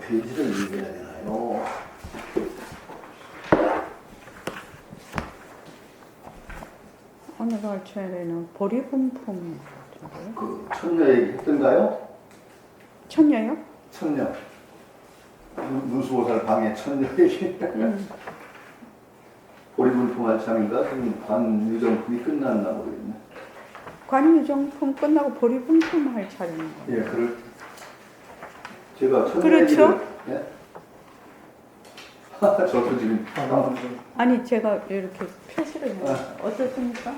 페이지를 읽어야 되나요? 오늘 가르쳐야되는 보리분품. 그 천녀 얘기 했던가요? 천녀요? 천녀. 누수호살 방해 천녀 얘기. 보리분품 한참인가? 지금 관유정품이 끝났나 모르겠네. 관유정품 끝나고 보리분품 할 차례인 거예요. 예, 그럴 제가 천녀 그렇죠? 얘기를, 예? 저도 지금 아니 제가 이렇게 표시를 해요. 어떻습니까?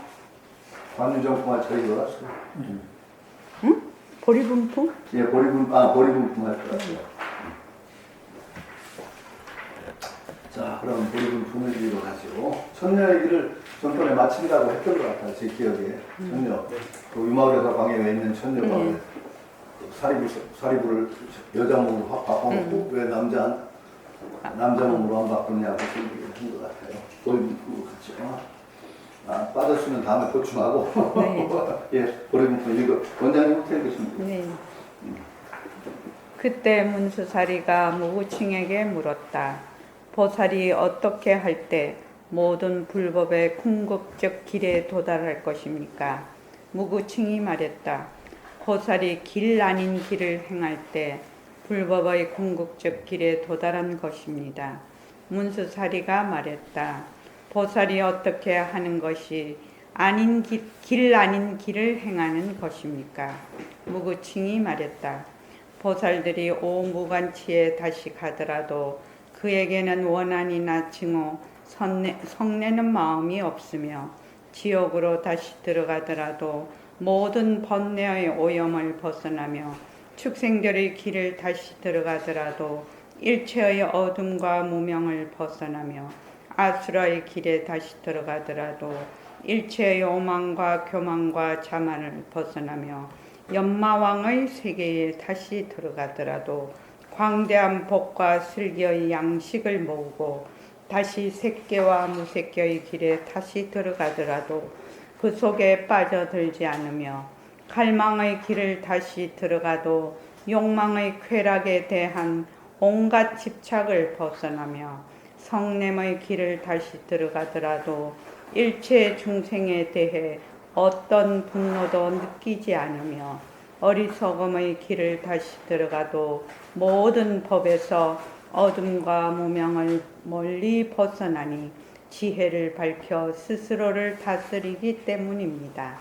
관유정품 할 차례인 것 같아요. 응? 보리분품? 예, 보리분품 할 것 같아요. 자, 그럼 보리분품을 이리로 가죠. 천녀 얘기를 전번에 마치기라고 했던 것 같아요. 제 기억에. 천녀. 그 유마을에서 방해가 있는 천녀가 사리부를 여자 몸으로 확 바꿔놓고 왜 남자 몸으로 안 바꾸냐고 얘기를 한 것 같아요. 보리분품으로 갔죠. 빠졌으면 다음에 보충하고. 네. 예, 보리분품 이거 원장님부터 읽으시면 돼요. 네. 그때 문수사리가 무구칭에게 물었다. 보살이 어떻게 할 때 모든 불법의 궁극적 길에 도달할 것입니까? 무구칭이 말했다. 보살이 길 아닌 길을 행할 때 불법의 궁극적 길에 도달한 것입니다. 문수사리가 말했다. 보살이 어떻게 하는 것이 길 아닌 길을 행하는 것입니까? 무구칭이 말했다. 보살들이 오무간치에 다시 가더라도 그에게는 원한이나 증오, 성내는 마음이 없으며 지옥으로 다시 들어가더라도 모든 번뇌의 오염을 벗어나며 축생들의 길을 다시 들어가더라도 일체의 어둠과 무명을 벗어나며 아수라의 길에 다시 들어가더라도 일체의 오만과 교만과 자만을 벗어나며 연마왕의 세계에 다시 들어가더라도 광대한 복과 슬기의 양식을 모으고 다시 색계와 무색계의 길에 다시 들어가더라도 그 속에 빠져들지 않으며 갈망의 길을 다시 들어가도 욕망의 쾌락에 대한 온갖 집착을 벗어나며 성냄의 길을 다시 들어가더라도 일체 중생에 대해 어떤 분노도 느끼지 않으며 어리석음의 길을 다시 들어가도 모든 법에서 어둠과 무명을 멀리 벗어나니 지혜를 밝혀 스스로를 다스리기 때문입니다.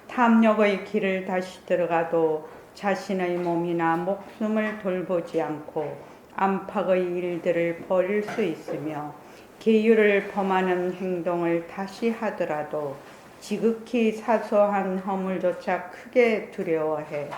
탐욕의 길을 다시 들어가도 자신의 몸이나 목숨을 돌보지 않고 안팎의 일들을 벌일 수 있으며 계율을 범하는 행동을 다시 하더라도 지극히 사소한 허물조차 크게 두려워해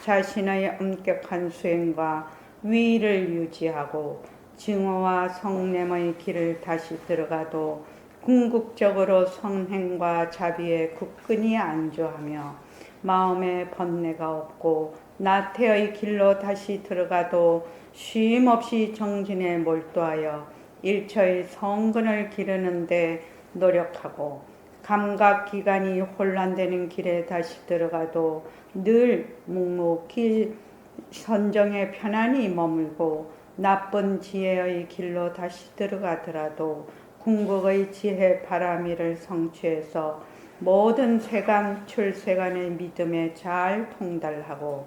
자신의 엄격한 수행과 위의를 유지하고 증오와 성냄의 길을 다시 들어가도 궁극적으로 선행과 자비에 굳건히 안주하며 마음에 번뇌가 없고 나태의 길로 다시 들어가도 쉼없이 정진에 몰두하여 일처의 성근을 기르는 데 노력하고 감각기관이 혼란되는 길에 다시 들어가도 늘 묵묵히 선정에 편안히 머물고 나쁜 지혜의 길로 다시 들어가더라도 궁극의 지혜 바라미를 성취해서 모든 세간 출세간의 믿음에 잘 통달하고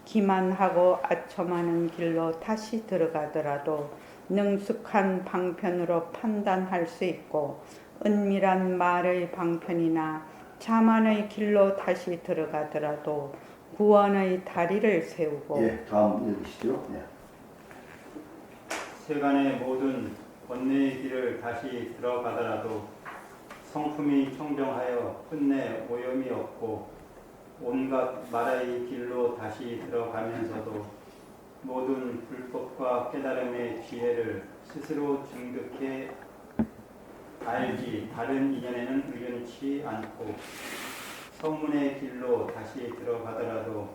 기만하고 아첨하는 길로 다시 들어가더라도 능숙한 방편으로 판단할 수 있고 은밀한 말의 방편이나 자만의 길로 다시 들어가더라도 구원의 다리를 세우고 예, 다음 읽으시죠. 예. 세간의 모든 번뇌의 길을 다시 들어가더라도 성품이 청정하여 끝내 오염이 없고 온갖 말의 길로 다시 들어가면서도 모든 불법과 깨달음의 지혜를 스스로 증득해 알지 다른 인연에는 의연치 않고 성문의 길로 다시 들어가더라도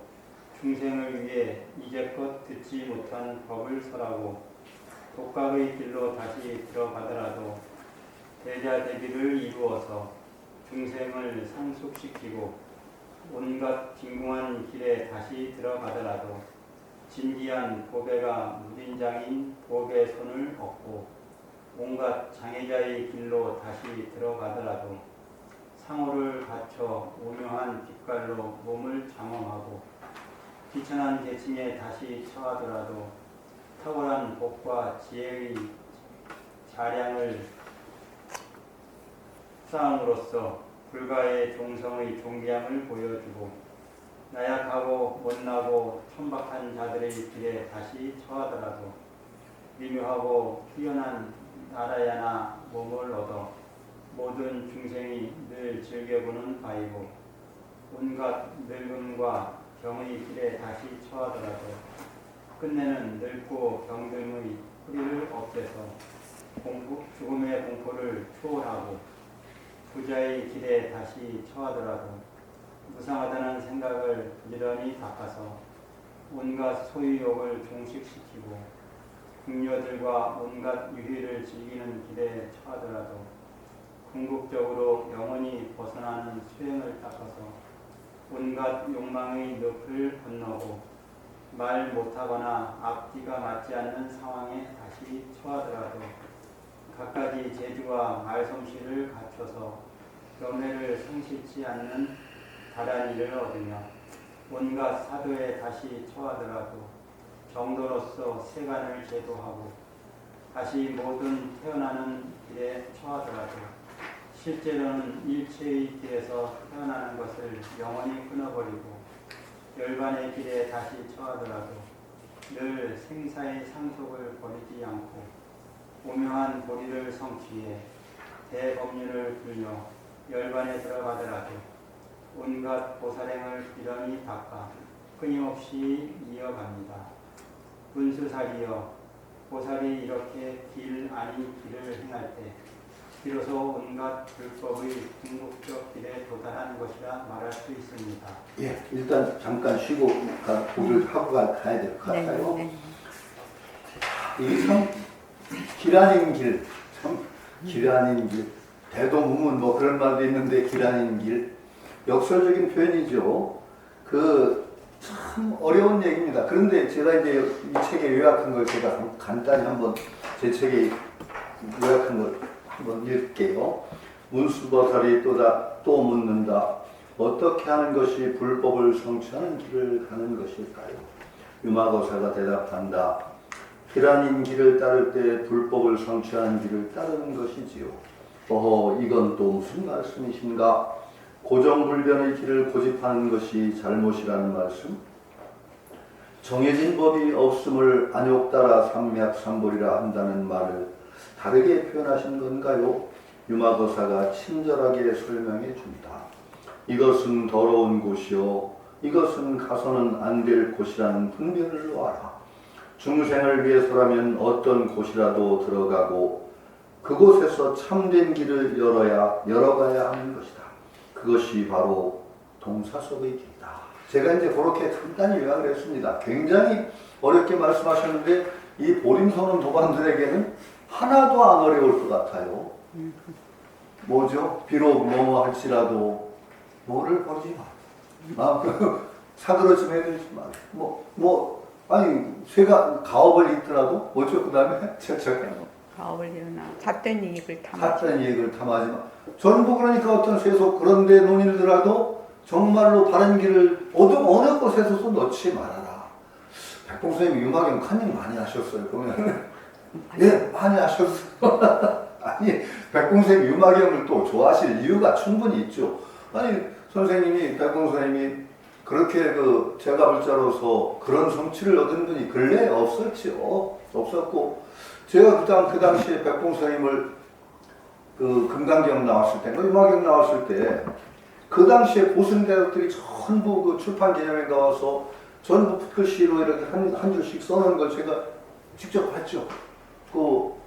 중생을 위해 이제껏 듣지 못한 법을 설하고 독각의 길로 다시 들어가더라도 대자대비를 이루어서 중생을 상속시키고 온갖 빈궁한 길에 다시 들어가더라도 진기한 보배가 무딘장인 보배 손을 얻고 온갖 장애자의 길로 다시 들어가더라도 상호를 갖춰 오묘한 빛깔로 몸을 장엄하고 비천한 계층에 다시 처하더라도 탁월한 복과 지혜의 자량을 쌓음으로써 불가의 종성의 존귀함을 보여주고 나약하고 못나고 천박한 자들의 길에 다시 처하더라도 미묘하고 뛰어난 나라야나 몸을 얻어 모든 중생이 늘 즐겨보는 바이고 온갖 늙음과 병의 길에 다시 처하더라도 끝내는 늙고 병듦의 뿌리를 없애서 죽음의 공포를 초월하고 부자의 길에 다시 처하더라도 무상하다는 생각을 미련히 닦아서 온갖 소유욕을 종식시키고 궁녀들과 온갖 유희를 즐기는 길에 처하더라도 궁극적으로 영원히 벗어나는 수행을 닦아서 온갖 욕망의 늪을 건너고 말 못하거나 앞뒤가 맞지 않는 상황에 다시 처하더라도 갖가지 재주와 말솜씨를 갖춰서 연애를 성실치 않는 다란이를 얻으며 온갖 사도에 다시 처하더라도 정도로서 세간을 제도하고 다시 모든 태어나는 길에 처하더라도 실제로는 일체의 길에서 태어나는 것을 영원히 끊어버리고 열반의 길에 다시 처하더라도 늘 생사의 상속을 버리지 않고 오묘한 도리를 성취해 대법률을 불려 열반에 들어가더라도 온갖 보살행을 비련히 닦아 끊임없이 이어갑니다. 분수살이여 보살이 이렇게 길 아닌 길을 행할 때 비로소 온갖 불법의 궁극적 길에 도달한 것이라 말할 수 있습니다. 예, 일단 잠깐 쉬고 보기를 하고 가야 될 것 같아요. 네. 이 길 아닌 길, 참 길 아닌 길, 대도무문 뭐 그런 말도 있는데 길 아닌 길, 역설적인 표현이죠. 참 어려운 얘기입니다. 그런데 제가 이제 이 책에 요약한 걸 제가 간단히 한번 제 책에 요약한 걸 한번 읽을게요. 문수보살이 또 묻는다. 어떻게 하는 것이 불법을 성취하는 길을 가는 것일까요? 유마고사가 대답한다. 길 아닌 길을 따를 때 불법을 성취하는 길을 따르는 것이지요. 이건 또 무슨 말씀이신가? 고정불변의 길을 고집하는 것이 잘못이라는 말씀? 정해진 법이 없음을 안욕 따라 삼맥삼볼이라 한다는 말을 다르게 표현하신 건가요? 유마거사가 친절하게 설명해 줍니다. 이것은 더러운 곳이요, 이것은 가서는 안 될 곳이라는 분별을 놓아라. 중생을 위해서라면 어떤 곳이라도 들어가고 그곳에서 참된 길을 열어가야 하는 것이다. 그것이 바로 동사속의 길이다. 제가 이제 그렇게 간단히 요약을 했습니다. 굉장히 어렵게 말씀하셨는데 이 보림선언 도반들에게는 하나도 안 어려울 것 같아요. 뭐죠? 비록 뭐뭐 할지라도 뭐를 버리지 마. 사그러짐 해들지 마. 아니 쇠가 가업을 잇더라도 뭐죠? 그 다음에 가업을 일어나 잣된 이익을 탐하지 마. 전부 그러니까 어떤 세속 그런 데 논의더라도 정말로 바른 길을 어느 곳에서도 넣지 말아라. 백봉선생님 유마경 컨닝 많이 하셨어요. 보면 예, 많이 하셨어요. 아니 백봉선생님 유마경을 또 좋아하실 이유가 충분히 있죠. 아니 선생님이 백봉선생님이 그렇게 제가 불자로서 그런 성취를 얻은 분이 근래에 없었죠. 없었고 제가 그 당시에 백봉선생님을 금강경 나왔을 때, 유마경 나왔을 때 그 당시에 보승대학들이 전부 출판 기념회 가서 전부 붓글씨로 이렇게 한 줄씩 써놓은 걸 제가 직접 봤죠.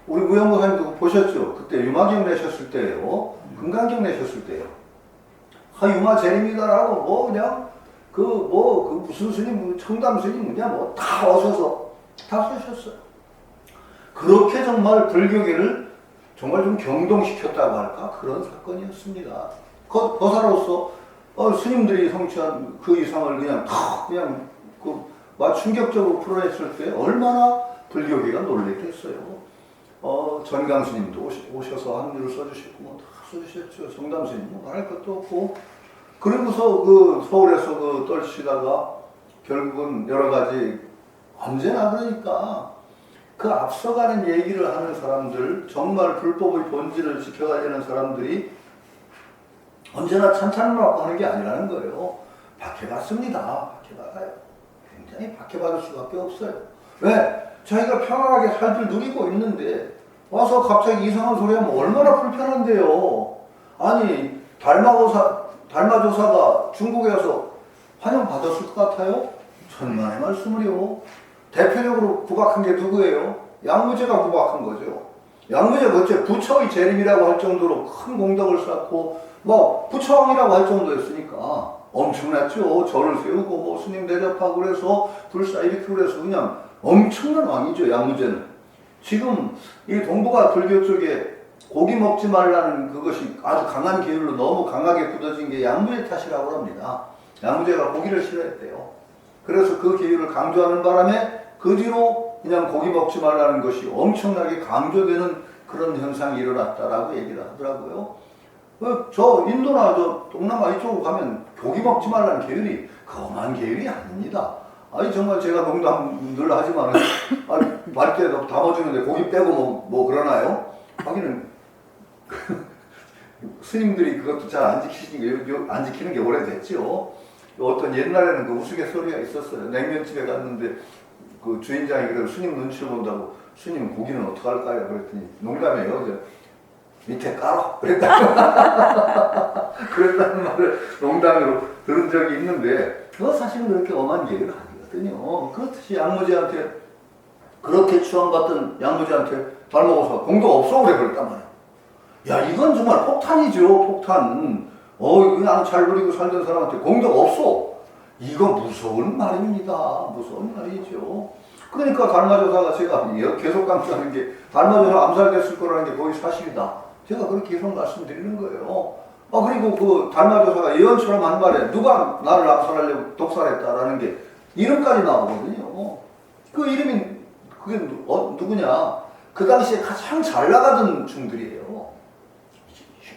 우리 무용고사님도 보셨죠? 그때 유마경 내셨을 때예요. 금강경 내셨을 때예요. 유마 재림이다라고 그냥 무슨 스님, 청담 스님 다 어서서 다 쓰셨어요. 그렇게 정말 불교계를 정말 좀 경동시켰다고 할까? 그런 사건이었습니다. 보살로서 스님들이 성취한 그 이상을 그냥 와 충격적으로 풀어냈을 때 얼마나 불교계가 놀랬겠어요. 전강 스님도 오셔서 한글을 써주셨고 뭐 다 써주셨죠. 정담 스님 뭐 말할 것도 없고. 그러고서 그 서울에서 그 떨치다가 결국은 여러 가지 언제나 그러니까 그 앞서가는 얘기를 하는 사람들, 정말 불법의 본질을 지켜가려는 사람들이 언제나 찬찬을 하고 하는 게 아니라는 거예요. 박해받습니다. 박해받아요. 굉장히 박해받을 수밖에 없어요. 왜? 자기가 편안하게 살길 누리고 있는데 와서 갑자기 이상한 소리 하면 얼마나 불편한데요. 아니 달마조사가 중국에 와서 환영받았을 것 같아요? 천만의 말씀을요. 대표적으로 구박한 게 누구예요? 양무제가 구박한 거죠. 양무제가 어째 부처의 재림이라고 할 정도로 큰 공덕을 쌓고 뭐 부처왕이라고 할 정도였으니까 엄청났죠. 절을 세우고 뭐 스님 대접하고 그래서 불사 일으키고 그래서 그냥 엄청난 왕이죠. 양무제는. 지금 이 동북아 불교 쪽에 고기 먹지 말라는 그것이 아주 강한 계율로 너무 강하게 굳어진 게 양무제 탓이라고 합니다. 양무제가 고기를 싫어했대요. 그래서 그 계율을 강조하는 바람에 그 뒤로 그냥 고기 먹지 말라는 것이 엄청나게 강조되는 그런 현상이 일어났다라고 얘기를 하더라고요. 저 인도나 저 동남아 이쪽으로 가면 고기 먹지 말라는 계율이 험한 계율이 아닙니다. 아니 정말 제가 농담 늘 하지만 말때 담아주는데 고기 빼고 뭐 그러나요? 하기는 스님들이 그것도 잘 안 지키는 게 오래됐죠. 어떤 옛날에는 그 우스갯소리가 있었어요. 냉면집에 갔는데 그 주인장이 그래도 스님 눈치를 본다고 스님 고기는 어떡할까요? 그랬더니 농담이에요. 밑에 깔아. 그랬다는 말을 농담으로 들은 적이 있는데 그거 사실은 그렇게 엄한 계획은 아니거든요. 그렇듯이 양무제한테 그렇게 추앙받던 양무제한테 잘 먹어서 공도 없어 그래 그랬단 말이야. 야 이건 정말 폭탄이죠. 폭탄. 그냥 잘 누리고 살던 사람한테 공덕 없어. 이거 무서운 말입니다. 무서운 말이죠. 그러니까 달마조사가 제가 계속 강조하는 게 달마조사 암살됐을 거라는 게 거의 사실이다. 제가 그렇게 계속 말씀드리는 거예요. 그리고 그 달마조사가 예언처럼 한 말에 누가 나를 암살하려고 독살했다라는 게 이름까지 나오거든요. 그 이름이 그게 누구냐? 그 당시에 가장 잘 나가던 중들이에요.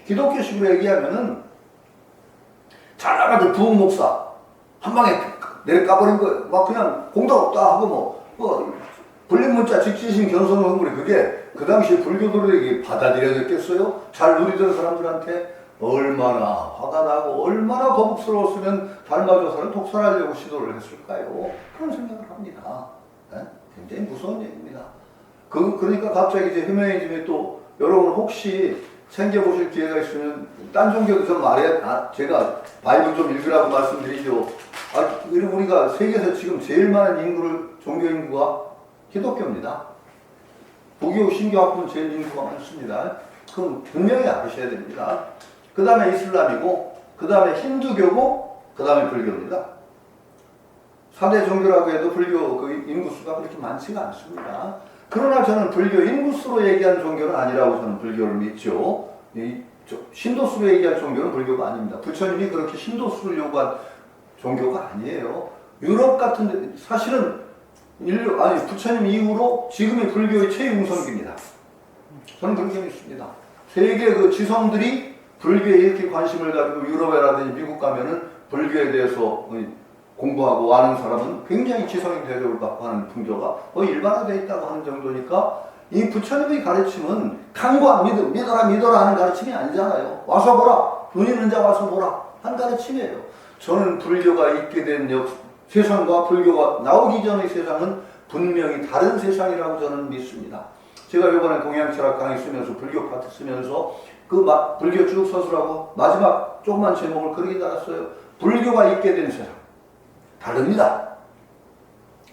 기독교식으로 얘기하면은 잘 나가던 부흥 목사 한 방에 내려 까버린 거예요. 막 그냥 공덕 없다 하고 불린 문자 직지신 견성을 한 거리 그게 그 당시에 불교도들에게 받아들여졌겠어요? 잘 누리던 사람들한테 얼마나 화가 나고 얼마나 거북스러웠으면 달마조사를 독살하려고 시도를 했을까요? 그런 생각을 합니다. 네? 굉장히 무서운 얘기입니다. 그러니까 갑자기 이제 휴머니즘이 또 여러분 혹시 챙겨보실 기회가 있으면 딴 종교도 좀 제가 바이블 좀 읽으라고 말씀드리죠. 우리가 세계에서 지금 제일 많은 종교 인구가 기독교입니다. 부교, 신교학부는 제일 인구가 많습니다. 그건 분명히 아셔야 됩니다. 그 다음에 이슬람이고, 그 다음에 힌두교고, 그 다음에 불교입니다. 4대 종교라고 해도 불교 그 인구수가 그렇게 많지가 않습니다. 그러나 저는 불교 인구수로 얘기한 종교는 아니라고 저는 불교를 믿죠. 신도수로 얘기할 종교는 불교가 아닙니다. 부처님이 그렇게 신도수를 요구한 종교가 아니에요. 유럽 같은 데 사실은 부처님 이후로 지금의 불교의 최융성기입니다. 저는 그렇게 믿습니다. 세계 그 지성들이 불교에 이렇게 관심을 가지고 유럽이라든지 미국 가면은 불교에 대해서 공부하고 아는 사람은 굉장히 지성인 대접을 받고 하는 풍조가 거의 일반화되어 있다고 하는 정도니까 이 부처님의 가르침은 강과 믿어라 하는 가르침이 아니잖아요. 와서 보라. 눈 있는 자 와서 보라. 한 가르침이에요. 저는 불교가 있게 된 세상과 불교가 나오기 전의 세상은 분명히 다른 세상이라고 저는 믿습니다. 제가 이번에 동양철학 강의 쓰면서 불교 파트 쓰면서 불교 쭉 서술하고 마지막 조그만 제목을 그렇게 달았어요. 불교가 있게 된 세상. 다릅니다.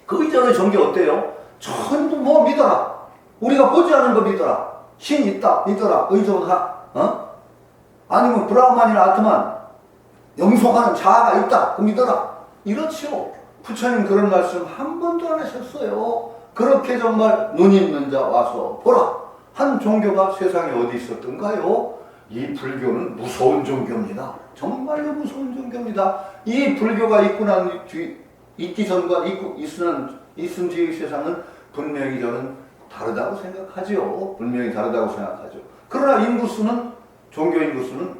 그 이전의 종교 어때요? 전부 믿어라. 우리가 보지 않은 거 믿어라. 신 있다. 믿어라. 의존하. 아니면 브라흐만이나 아트만 영속하는 자아가 있다. 그 믿어라. 이렇지요. 부처님 그런 말씀 한 번도 안 하셨어요. 그렇게 정말 눈 있는 자 와서 보라. 한 종교가 세상에 어디 있었던가요? 이 불교는 무서운 종교입니다. 정말로 무서운 종교입니다. 이 불교가 있고 난 뒤 있기 전과 있은 뒤의 세상은 분명히 저는 다르다고 생각하죠. 분명히 다르다고 생각하죠. 그러나 인구수는, 종교 인구수는,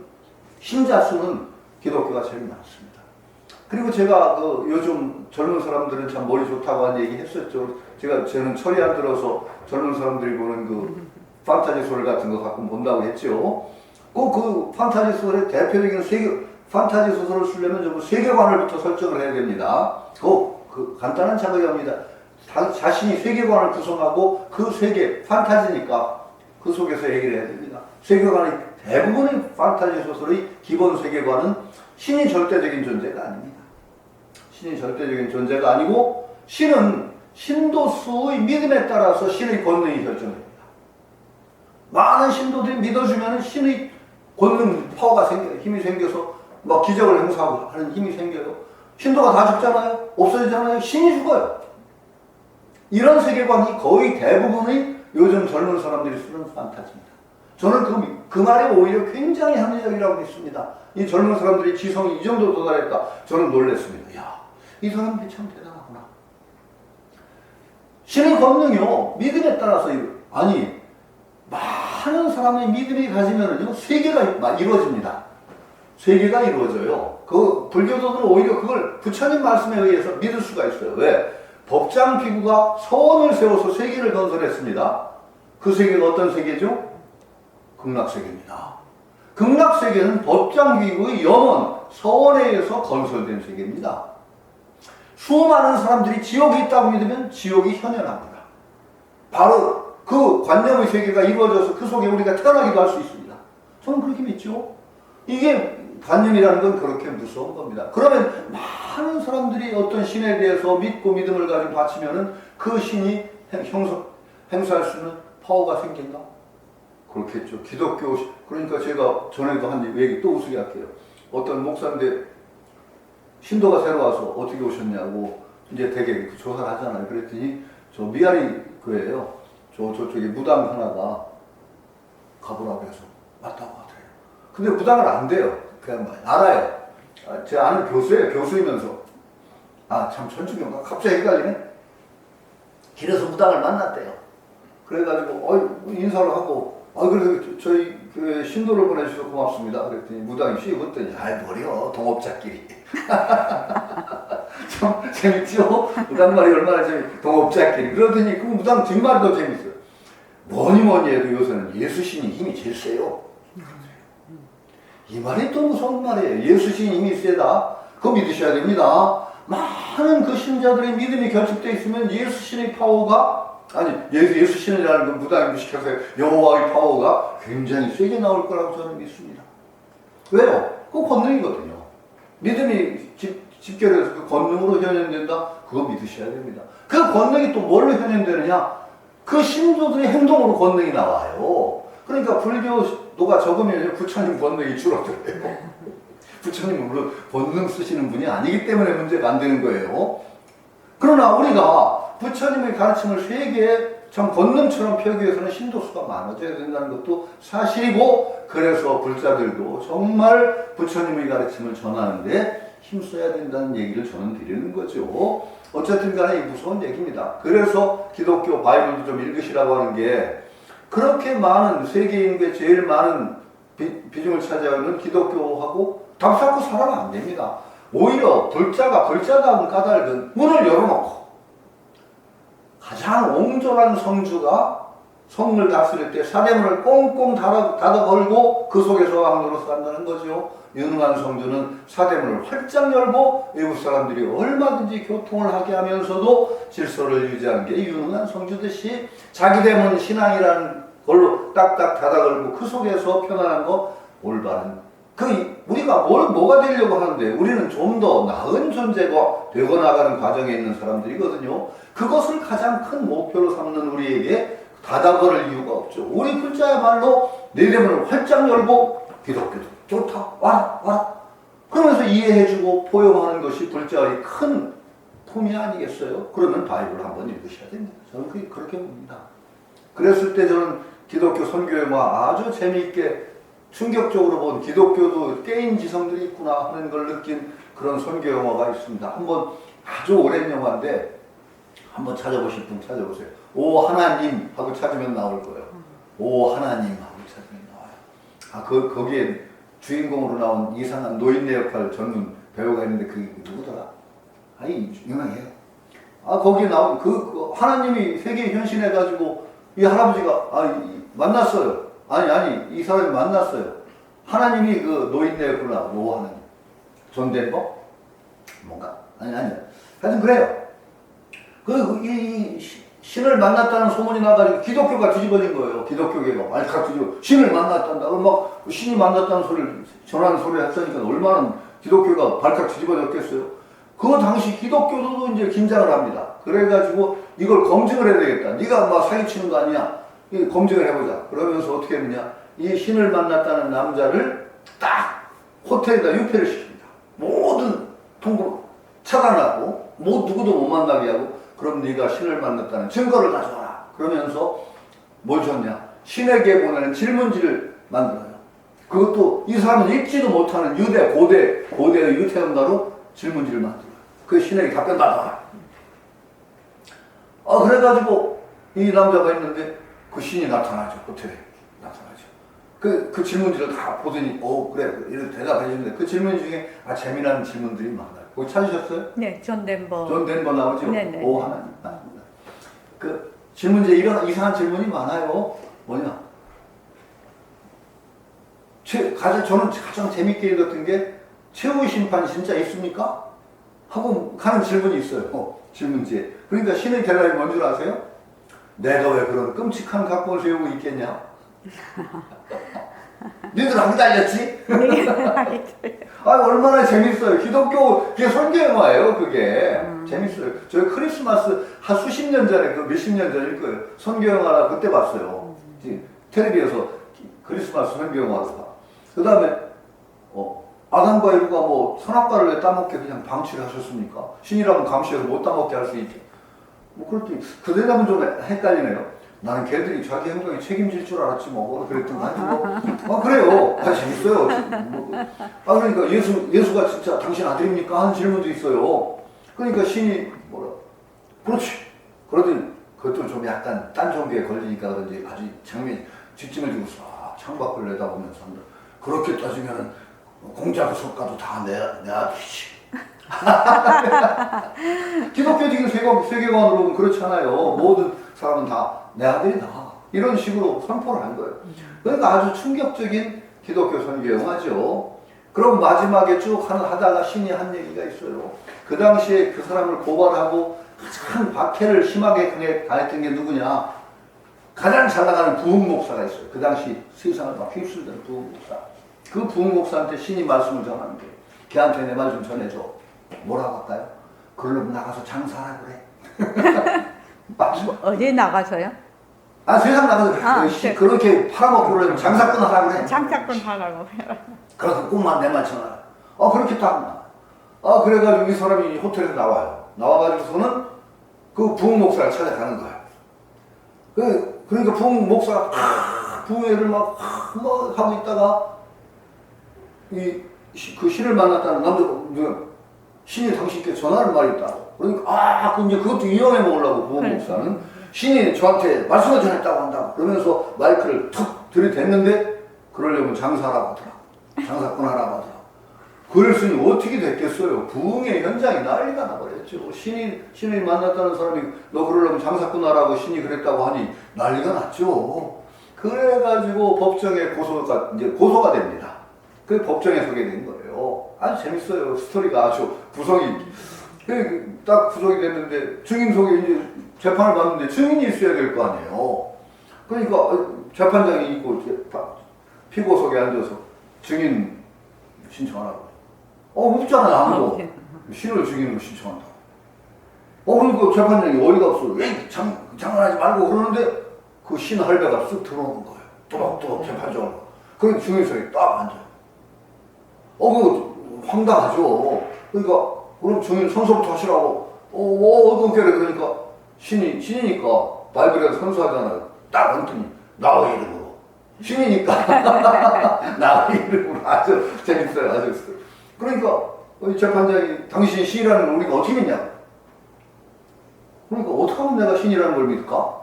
신자 수는 기독교가 제일 많습니다. 그리고 제가 요즘 젊은 사람들은 참 머리 좋다고 한 얘기 했었죠. 저는 철이 안 들어서 젊은 사람들이 보는 그 판타지 소설 같은 거 가끔 본다고 했죠. 그 판타지 소설의 대표적인 판타지 소설을 쓰려면 좀 세계관을부터 설정을 해야 됩니다. 그 간단한 작업입니다. 자신이 세계관을 구성하고 그 세계, 판타지니까 그 속에서 얘기를 해야 됩니다. 세계관의 대부분의 판타지 소설의 기본 세계관은 신이 절대적인 존재가 아닙니다. 신이 절대적인 존재가 아니고 신은 신도수의 믿음에 따라서 신의 권능이 결정됩니다. 많은 신도들이 믿어주면 신의 권능, 파워가 생겨요. 힘이 생겨서 막 기적을 행사하고 하는 힘이 생겨요. 신도가 다 죽잖아요. 없어지잖아요. 신이 죽어요. 이런 세계관이 거의 대부분의 요즘 젊은 사람들이 쓰는 판타지입니다. 저는 그 말이 오히려 굉장히 합리적이라고 믿습니다. 이 젊은 사람들이 지성이 이 정도 도달했다. 저는 놀랐습니다. 야, 이 사람들이 참 대단하구나. 신의 권능이요, 믿음에 따라서 많은 사람의 믿음이 가지면은요, 세계가 이루어집니다. 세계가 이루어져요. 불교도들은 오히려 그걸 부처님 말씀에 의해서 믿을 수가 있어요. 왜? 법장 비구가 서원을 세워서 세계를 건설했습니다. 그 세계가 어떤 세계죠? 극락세계입니다. 극락세계는 법장 비구의 염원, 서원에 의해서 건설된 세계입니다. 수많은 사람들이 지옥이 있다고 믿으면 지옥이 현현합니다. 바로 그 관념의 세계가 이루어져서 그 속에 우리가 태어나기도 할 수 있습니다. 저는 그렇게 믿죠. 이게 관념이라는 건 그렇게 무서운 겁니다. 그러면 많은 사람들이 어떤 신에 대해서 믿고 믿음을 가지고 바치면은 그 신이 행사할 수 있는 파워가 생긴다? 그렇겠죠. 기독교, 그러니까 제가 전에도 한 얘기 또 우스게 할게요. 어떤 목사인데 신도가 새로 와서 어떻게 오셨냐고 이제 되게 조사를 하잖아요. 그랬더니 저 미아리 교회예요. 저쪽에 무당 하나가 가보라고 해서 왔다고 하더래요. 근데 무당을 안 돼요. 그냥 알아요. 제 아는 교수예요. 교수이면서. 참 천주교인가? 갑자기 헷갈리네. 길에서 무당을 만났대요. 그래가지고 인사를 하고 그래서 저희 교회 신도를 보내주셔서 고맙습니다. 그랬더니 무당이 쉬고 했더니 뭐래요. 동업자끼리. 참 재밌죠? 무당 말이 얼마나 동업자끼리. 그러더니 그 무당 뒷말이 더 재밌어요. 뭐니 해도 요새는 예수신이 힘이 제일 세요. 이 말이 또 무서운 말이에요. 예수신이 힘이 세다. 그거 믿으셔야 됩니다. 많은 그 신자들의 믿음이 결집되어 있으면 예수신의 파워가 예수신이라는 건 무당이 무식해서 여호와의 파워가 굉장히 세게 나올 거라고 저는 믿습니다. 왜요? 그거 권능이거든요. 믿음이 집결해서 그 권능으로 현현된다? 그거 믿으셔야 됩니다. 그 권능이 또 뭘로 현현되느냐? 그 신도들의 행동으로 권능이 나와요. 그러니까 불교도가 적으면 부처님 권능이 줄어들어요. 부처님은 물론 권능 쓰시는 분이 아니기 때문에 문제가 안 되는 거예요. 그러나 우리가 부처님의 가르침을 세계에 참 권능처럼 펴기 위해서는 신도수가 많아져야 된다는 것도 사실이고, 그래서 불자들도 정말 부처님의 가르침을 전하는데 힘써야 된다는 얘기를 저는 드리는 거죠. 어쨌든 간에 무서운 얘기입니다. 그래서 기독교 바이블도 좀 읽으시라고 하는 게, 그렇게 많은 세계 인구의 제일 많은 비중을 차지하는 기독교하고 답잡고 살아가면 안 됩니다. 오히려 불자다운 까닭은 문을 열어놓고 가장 옹졸한 성주가 성을 다스릴 때 사대문을 꽁꽁 닫아 걸고 그 속에서 왕노로 산다는 거죠. 유능한 성주는 사대문을 활짝 열고 외국 사람들이 얼마든지 교통을 하게 하면서도 질서를 유지하는 게 유능한 성주듯이 자기 대문 신앙이라는 걸로 딱딱 닫아 걸고 그 속에서 편안한 거 올바른, 우리가 뭐가 되려고 하는데 우리는 좀 더 나은 존재가 되고 나가는 과정에 있는 사람들이거든요. 그것을 가장 큰 목표로 삼는 우리에게 닫아 걸을 이유가 없죠. 우리 불자야말로 내 대문을 활짝 열고 기독교도 좋다, 와라 그러면서 이해해주고 포용하는 것이 불자의 큰 품이 아니겠어요? 그러면 바이블을 한번 읽으셔야 됩니다. 저는 그렇게 봅니다. 그랬을 때 저는 기독교 선교회와 아주 재미있게 충격적으로 본, 기독교도 깨인 지성들이 있구나 하는 걸 느낀 그런 선교 영화가 있습니다. 한번 아주 오랜 영화인데 한번 찾아보실 분 찾아보세요. 오 하나님 하고 찾으면 나올 거예요. 오 하나님 하고 찾으면 나와요. 거기에 주인공으로 나온 이상한 노인네 역할 전문 배우가 있는데 그게 누구더라? 아니 유명해요. 거기에 나온 그 하나님이 세계에 현신해가지고 이 할아버지가 만났어요. 아니 이 사람이 만났어요. 하나님이 그 노인네 역할로 나온 오 하나님. 존 덴버? 뭔가? 아니 하여튼 그래요. 이 신을 만났다는 소문이 나가지고 기독교가 뒤집어진 거예요. 기독교계가 말칵 뒤집어 신을 만났단다. 막 신이 만났다는 소리를 전하는 소리를 했으니까 얼마나 기독교가 발칵 뒤집어졌겠어요. 그 당시 기독교도 이제 긴장을 합니다. 그래가지고 이걸 검증을 해야 되겠다. 네가 막 사기치는 거 아니야. 이거 검증을 해보자. 그러면서 어떻게 했느냐. 이 신을 만났다는 남자를 딱 호텔에다 유폐를 시킵니다. 모든 통보 차단하고 누구도 못 만나게 하고 그럼 네가 신을 만났다는 증거를 가져와라. 그러면서 뭘 줬냐. 신에게 보내는 질문지를 만들어요. 그것도 이 사람은 읽지도 못하는 고대의 유태언가로 질문지를 만들어요. 그 신에게 답변 받아라. 그래가지고 이 남자가 있는데 그 신이 나타나죠. 호텔에 나타나죠. 그 질문지를 다 보더니 그래 이렇게 대답해 주는데 그 질문 중에 재미난 질문들이 많아요. 거기 찾으셨어요? 네, 존 덴버. 존 덴버 나오죠? 네네. 오 하나님. 그 질문지에 이런 이상한 질문이 많아요. 뭐냐? 저는 가장 재밌게 읽었던 게 최후의 심판이 진짜 있습니까? 하고 하는 질문이 있어요. 질문지에. 그러니까 신의 대답이 뭔 줄 아세요? 내가 왜 그런 끔찍한 각본을 세우고 있겠냐? 니들 안 기다렸지? 얼마나 재밌어요. 기독교, 그게 선교 영화예요, 그게. 재밌어요. 저희 크리스마스 한 수십 년 전에, 몇십 년 전일 거예요. 선교 영화라 그때 봤어요. 텔레비에서 크리스마스 선교 영화로 봐. 그 다음에, 아담과 이브가 선악과를 왜 따먹게 그냥 방치를 하셨습니까? 신이라면 감시해서 못 따먹게 할 수 있죠. 그렇더니, 그 대답은 좀 헷갈리네요. 나는 걔들이 자기 행동에 책임질 줄 알았지 그랬더니 그래요. 재밌어요. 그러니까 예수가 진짜 당신 아들입니까? 하는 질문도 있어요. 그러니까 신이 그렇지. 그러더니 그것도 좀 약간 딴 종교에 걸리니까 그런지 아주 장면이 뒷짐을 지고 창밖을 내다보면서 그렇게 따지면 공자도 석가도 다 내 아들이지. 기독교적인 세계관으로 보면 그렇잖아요. 모든 사람은 다 내 아들이다. 이런 식으로 선포를 한 거예요. 그러니까 아주 충격적인 기독교 선교 영화죠. 그럼 마지막에 쭉 하다가 신이 한 얘기가 있어요. 그 당시에 그 사람을 고발하고 가장 박해를 심하게 가했던 게 누구냐. 가장 잘 나가는 부흥 목사가 있어요. 그 당시 세상을 막 휩쓸던 부흥 목사. 그 부흥 목사한테 신이 말씀을 전하는데 걔한테 내 말 좀 전해줘. 뭐라고 할까요? 그걸로 나가서 장사하라 그래. 어디 나가서요? 세상 나가서 그렇게 팔아먹고 그러면 장사꾼 하라 그래. 장사꾼 하라고 해라. 그래서 꿈만 내만 전하라. 그렇게 딱 나. 그래가지고 이 사람이 호텔에서 나와요. 나와가지고서는 그 부흥 목사를 찾아가는 거야. 그러니까 부흥 목사가 부흥회를 막 하고 있다가 그 신을 만났다는 남자가 신이 당신께 전하는 말이 있다고. 그러니까 이제 그것도 이용해 먹으려고 부흥 목사는 신이 저한테 말씀을 전했다고 한다고. 그러면서 마이크를 툭 들이댔는데 그러려면 장사라고 하더라. 장사꾼 하라고 하더라. 그랬으니 어떻게 됐겠어요? 부흥의 현장이 난리가 나버렸죠. 신이 만났다는 사람이 너 그러려면 장사꾼 하라고 신이 그랬다고 하니 난리가 났죠. 그래가지고 법정에 고소가 됩니다. 그 법정에 서게 된 거예요. 아주 재밌어요. 스토리가 아주 구성이. 딱 구성이 됐는데 증인 속에 이제 재판을 받는데 증인이 있어야 될 거 아니에요. 그러니까 재판장이 있고 피고석에 앉아서 증인 신청하라고. 없잖아요, 아무도. 신을 증인으로 신청한다. 그러니까 재판장이 어이가 없어. 왜 장난하지 말고 그러는데 그 신 할배가 쓱 들어오는 거예요. 또박또박 재판장으로. 그럼 증인석에 딱 앉아요. 그거 황당하죠. 그러니까 그럼 증인 선서부터 하시라고. 어떤 게래 그러니까 신이니까 바이블에서 선서하잖아요. 딱 얹더니 나의 이름으로. 신이니까 나의 이름으로. 아주 재밌어요. 아주. 그러니까 재판장이 당신이 신이라는 걸 우리가 어떻게 믿냐. 그러니까 어떻게 하면 내가 신이라는 걸 믿을까?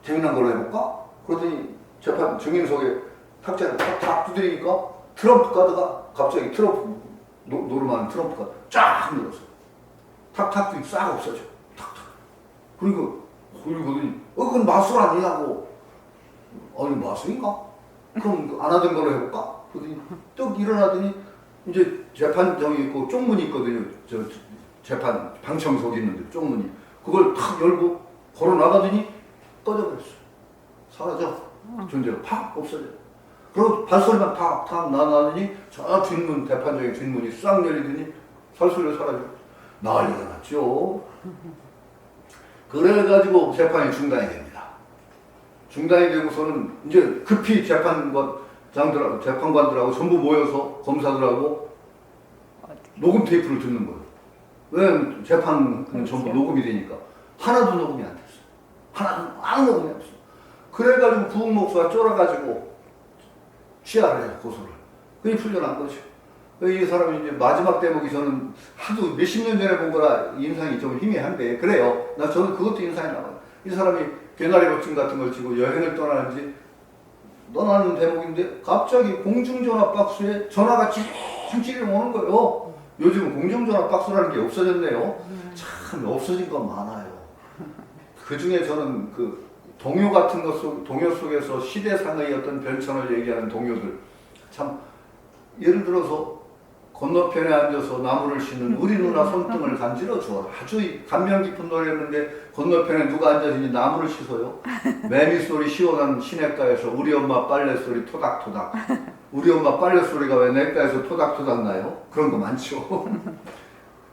재미난 걸로 해볼까? 그러더니 재판 증인석에 탁자를 탁 두드리니까 트럼프 카드가 갑자기 트럼프 노름하는 트럼프 카드 쫙 늘었어. 탁탁 싹 없어져. 탁탁. 그리고 보더니 그건 마술 아니냐고. 아니 마술인가? 그럼 안 하던 걸로 해볼까? 그러더니 떡 일어나더니 이제 재판 저기 있고 쪽문이 있거든요. 저 재판 방청석이 있는데 쪽문이 그걸 탁 열고 걸어 나가더니 꺼져버렸어. 사라져. 존재가 팍 없어져. 그리고 발소리만 탁탁 나더니 저 뒷문 재판장의 뒷문이 싹 열리더니 발소리가 사라져. 난리가 났죠. 그래가지고 재판이 중단이 됩니다. 중단이 되고서는 이제 급히 재판관들하고 전부 모여서 검사들하고 녹음 테이프를 듣는 거예요. 왜냐면 재판은 전부 녹음이 되니까. 하나도 녹음이 안 됐어. 아무 녹음이 없어. 그래가지고 부흥 목사가 쫄아가지고 취하를 해요, 고소를. 그게 풀려난 거죠. 이 사람이 이제 마지막 대목이 저는 하도 몇십 년 전에 본 거라 인상이 좀 희미한데, 그래요. 저는 그것도 인상이 나와요. 이 사람이 개나리 버튼 같은 걸 치고 여행을 떠나는 대목인데, 갑자기 공중전화 박스에 전화가 찌릿찌릿 오는 거예요. 요즘은 공중전화 박스라는 게 없어졌네요. 참 없어진 건 많아요. 그 중에 저는 그 동요 같은 동요 속에서 시대상의 어떤 변천을 얘기하는 동요들, 참 예를 들어서 건너편에 앉아서 나무를 쉬는 우리 누나 손등을 간지러 주어라. 아주 감명 깊은 노래였는데 건너편에 누가 앉아있니 나무를 씻어요. 매미 소리 시원한 시냇가에서 우리 엄마 빨래 소리 토닥토닥. 우리 엄마 빨래 소리가 왜 냇가에서 토닥토닥 나요? 그런 거 많죠.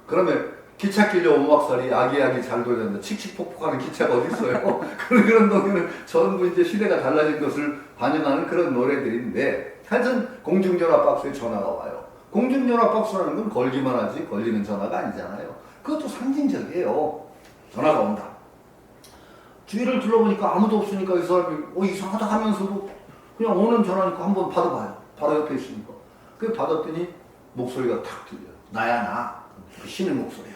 그러면 기차 끌려 오막살이 아기아기 잘 돌렸는데 칙칙폭폭하는 기차가 어디 있어요? 그런 노래는 전부 이제 시대가 달라진 것을 반영하는 그런 노래들인데, 하여튼 공중전화 박스에 전화가 와요. 공중전화 박스라는 건 걸기만 하지 걸리는 전화가 아니잖아요. 그것도 상징적이에요. 전화가 온다. 주위를 둘러보니까 아무도 없으니까 이 사람이 이상하다 하면서도 그냥 오는 전화니까 한번 받아봐요. 바로 옆에 있으니까. 그 받았더니 목소리가 탁 들려요. 나야 나. 그 신의 목소리야.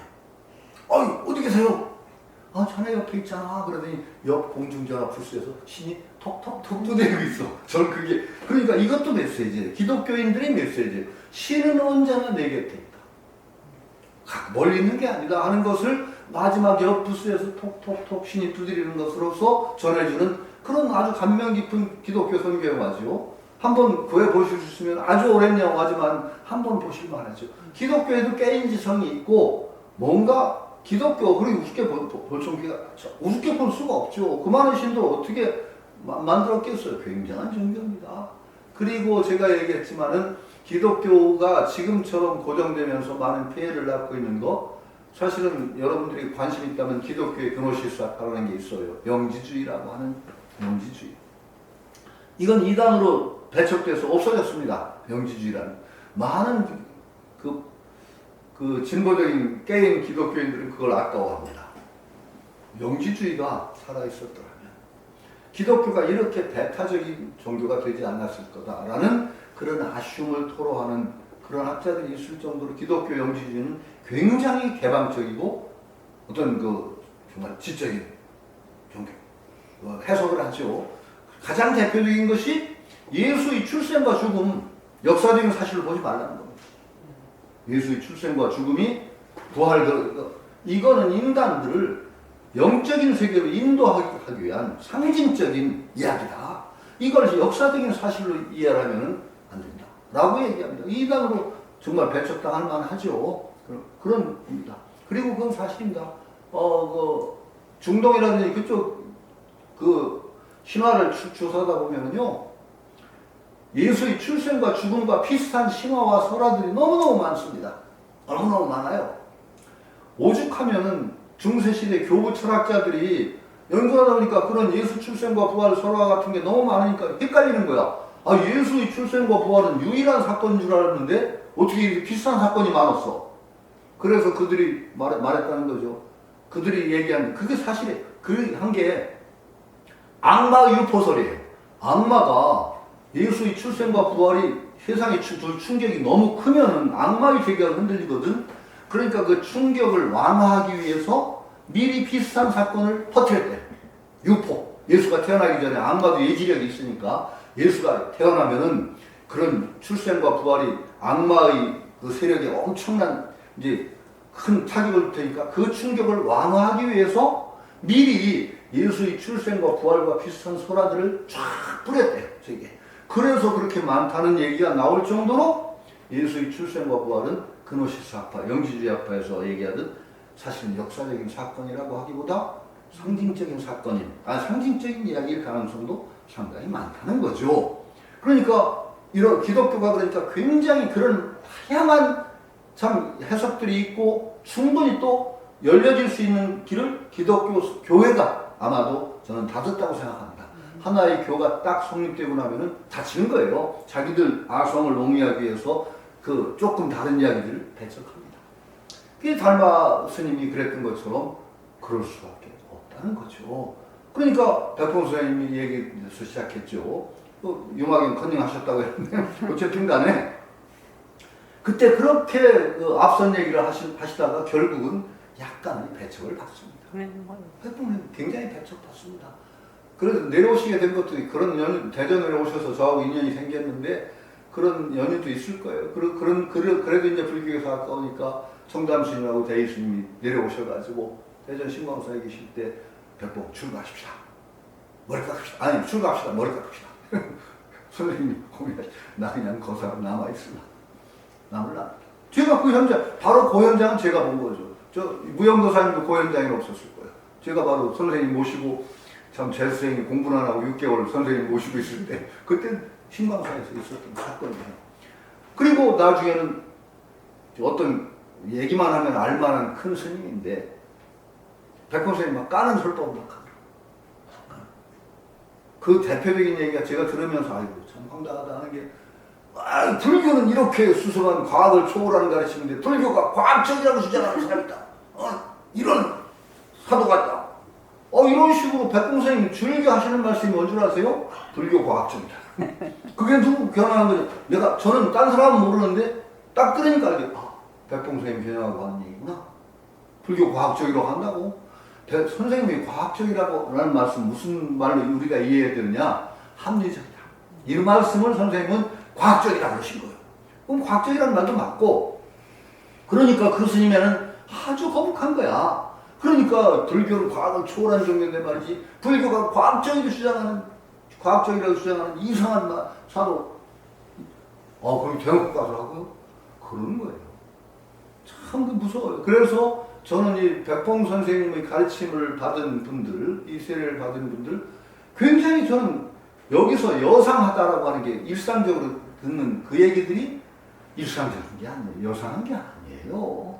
어디 계세요? 자네 옆에 있잖아. 그러더니 옆 공중전화 부스에서 신이 톡톡톡 두드리고 있어. 전 그게, 그러니까 이것도 메시지예요. 기독교인들의 메시지. 신은 언제나 내 곁에 있다. 멀리 있는 게 아니다 하는 것을 마지막 옆 부스에서 톡톡톡 신이 두드리는 것으로서 전해주는 그런 아주 감명 깊은 기독교 선교영화죠. 한번 구해보실 수 있으면 아주 오랜 영화지만 한번 보실 만하죠. 기독교에도 깨인지성이 있고 뭔가 기독교, 그리고 우습게 우습게 볼 수가 없죠. 그 많은 신도 어떻게 만들었겠어요. 굉장한 종교입니다. 그리고 제가 얘기했지만은 기독교가 지금처럼 고정되면서 많은 피해를 낳고 있는 거, 사실은 여러분들이 관심 있다면 기독교의 그노시스라는 게 있어요. 영지주의라고 하는 영지주의. 이건 이단으로 배척돼서 없어졌습니다. 영지주의라는. 많은 그 진보적인 깨인 기독교인들은 그걸 아까워합니다. 영지주의가 살아있었더라면 기독교가 이렇게 배타적인 종교가 되지 않았을 거다라는 그런 아쉬움을 토로하는 그런 학자들이 있을 정도로 기독교 영지주의는 굉장히 개방적이고 어떤 정말 지적인 종교 해석을 하죠. 가장 대표적인 것이 예수의 출생과 죽음, 역사적인 사실을 보지 말라는 겁니다. 예수의 출생과 죽음이 이거는 인간들을 영적인 세계로 인도하기 위한 상징적인 이야기다. 이걸 역사적인 사실로 이해하면 안 된다. 라고 얘기합니다. 이단으로 정말 배척당할 만하죠. 그런 겁니다. 그리고 그건 사실입니다. 중동이라든지 그쪽 신화를 조사하다 보면요. 예수의 출생과 죽음과 비슷한 신화와 설화들이 너무너무 많습니다. 너무너무 많아요. 오죽하면은 중세시대 교부 철학자들이 연구하다 보니까 그런 예수 출생과 부활 설화 같은 게 너무 많으니까 헷갈리는 거야. 예수의 출생과 부활은 유일한 사건인 줄 알았는데 어떻게 이렇게 비슷한 사건이 많았어. 그래서 그들이 말했다는 거죠. 그들이 얘기한 그게 사실에 한 게 악마 유포설이에요. 악마가 예수의 출생과 부활이 세상에 줄 충격이 너무 크면은 악마의 세계가 흔들리거든. 그러니까 그 충격을 완화하기 위해서 미리 비슷한 사건을 퍼뜨렸대. 유포. 예수가 태어나기 전에 악마도 예지력이 있으니까 예수가 태어나면은 그런 출생과 부활이 악마의 그 세력이 엄청난 이제 큰 타격을 줄 테니까 그 충격을 완화하기 위해서 미리 예수의 출생과 부활과 비슷한 소라들을 쫙 뿌렸대요. 저게. 그래서 그렇게 많다는 얘기가 나올 정도로 예수의 출생과 부활은 그노시스 학파, 영지주의 학파에서 얘기하듯 사실은 역사적인 사건이라고 하기보다 상징적인 상징적인 이야기일 가능성도 상당히 많다는 거죠. 그러니까 이런 기독교가 그러니까 굉장히 그런 다양한 참 해석들이 있고 충분히 또 열려질 수 있는 길을 기독교 교회가 아마도 저는 닫았다고 생각합니다. 하나의 교가 딱 성립되고 나면은 닫히는 거예요. 자기들 아성을 농이하기 위해서 그 조금 다른 이야기들을 배척합니다. 그게 달마 스님이 그랬던 것처럼 그럴 수밖에 없다는 거죠. 그러니까 백봉 선생님이 얘기해서 시작했죠. 유막인 컨닝하셨다고 했는데 어쨌든 간에 그때 그렇게 그 앞선 얘기를 하시다가 결국은 약간의 배척을 받습니다. 백봉은 굉장히 배척받습니다. 그래서 내려오시게 된 것도 그런 연유, 대전 내려오셔서 저하고 인연이 생겼는데 그런 연유도 있을 거예요. 그래도 이제 불교에서 가까우니까 청담스님하고 대의스님이 내려오셔가지고 대전 신광사에 계실 때 백봉 출가하십시다. 머리 깎읍시다. 아니 출가합시다. 머리 깎읍시다. 선생님이 고민하시 나 그냥 거사로 남아있으라. 남을라. 제가 그 현장, 바로 그 현장은 제가 본 거죠. 저 무영도사님도 그 현장에 없었을 거예요. 제가 바로 선생님 모시고 참 제 선생님이 공부를 안 하고 6개월 선생님 모시고 있을 때 그때 신광사에서 있었던 사건이에요. 그리고 나중에는 어떤 얘기만 하면 알만한 큰 스님인데 백봉 선생님 막 까는 설법을 막 하고 그 대표적인 얘기가 제가 들으면서 아이고 참 황당하다는 게 불교는 이렇게 수성한 과학을 초월하는 가르치는데 불교가 과학적이라고 주장하는 사람이 있다. 이런 사도가 있다. 이런 식으로 백봉 선생님이 줄겨 하시는 말씀이 뭔 줄 아세요? 불교 과학적이다. 그게 누구 변화하는 거죠? 저는 딴 사람은 모르는데 딱 들으니까 알게 백봉 선생님 변화하고 하는 얘기구나. 불교 과학적이라고 한다고? 선생님이 과학적이라고 라는 말씀 무슨 말로 우리가 이해해야 되느냐? 합리적이다. 이 말씀을 선생님은 과학적이라고 그러신 거예요. 그럼 과학적이라는 말도 맞고 그러니까 그 스님에는 아주 거북한 거야. 그러니까 불교는 과학을 초월한 종교인데 말이지 불교가 과학적이라고 주장하는 이상한 사도 그럼 대놓고 가더라고요. 그러는 거예요. 참 무서워요. 그래서 저는 이 백봉 선생님의 가르침을 받은 분들, 이 세례를 받은 분들 굉장히 저는 여기서 여상하다라고 하는 게 일상적으로 듣는 그 얘기들이 일상적인 게 아니에요. 여상한 게 아니에요.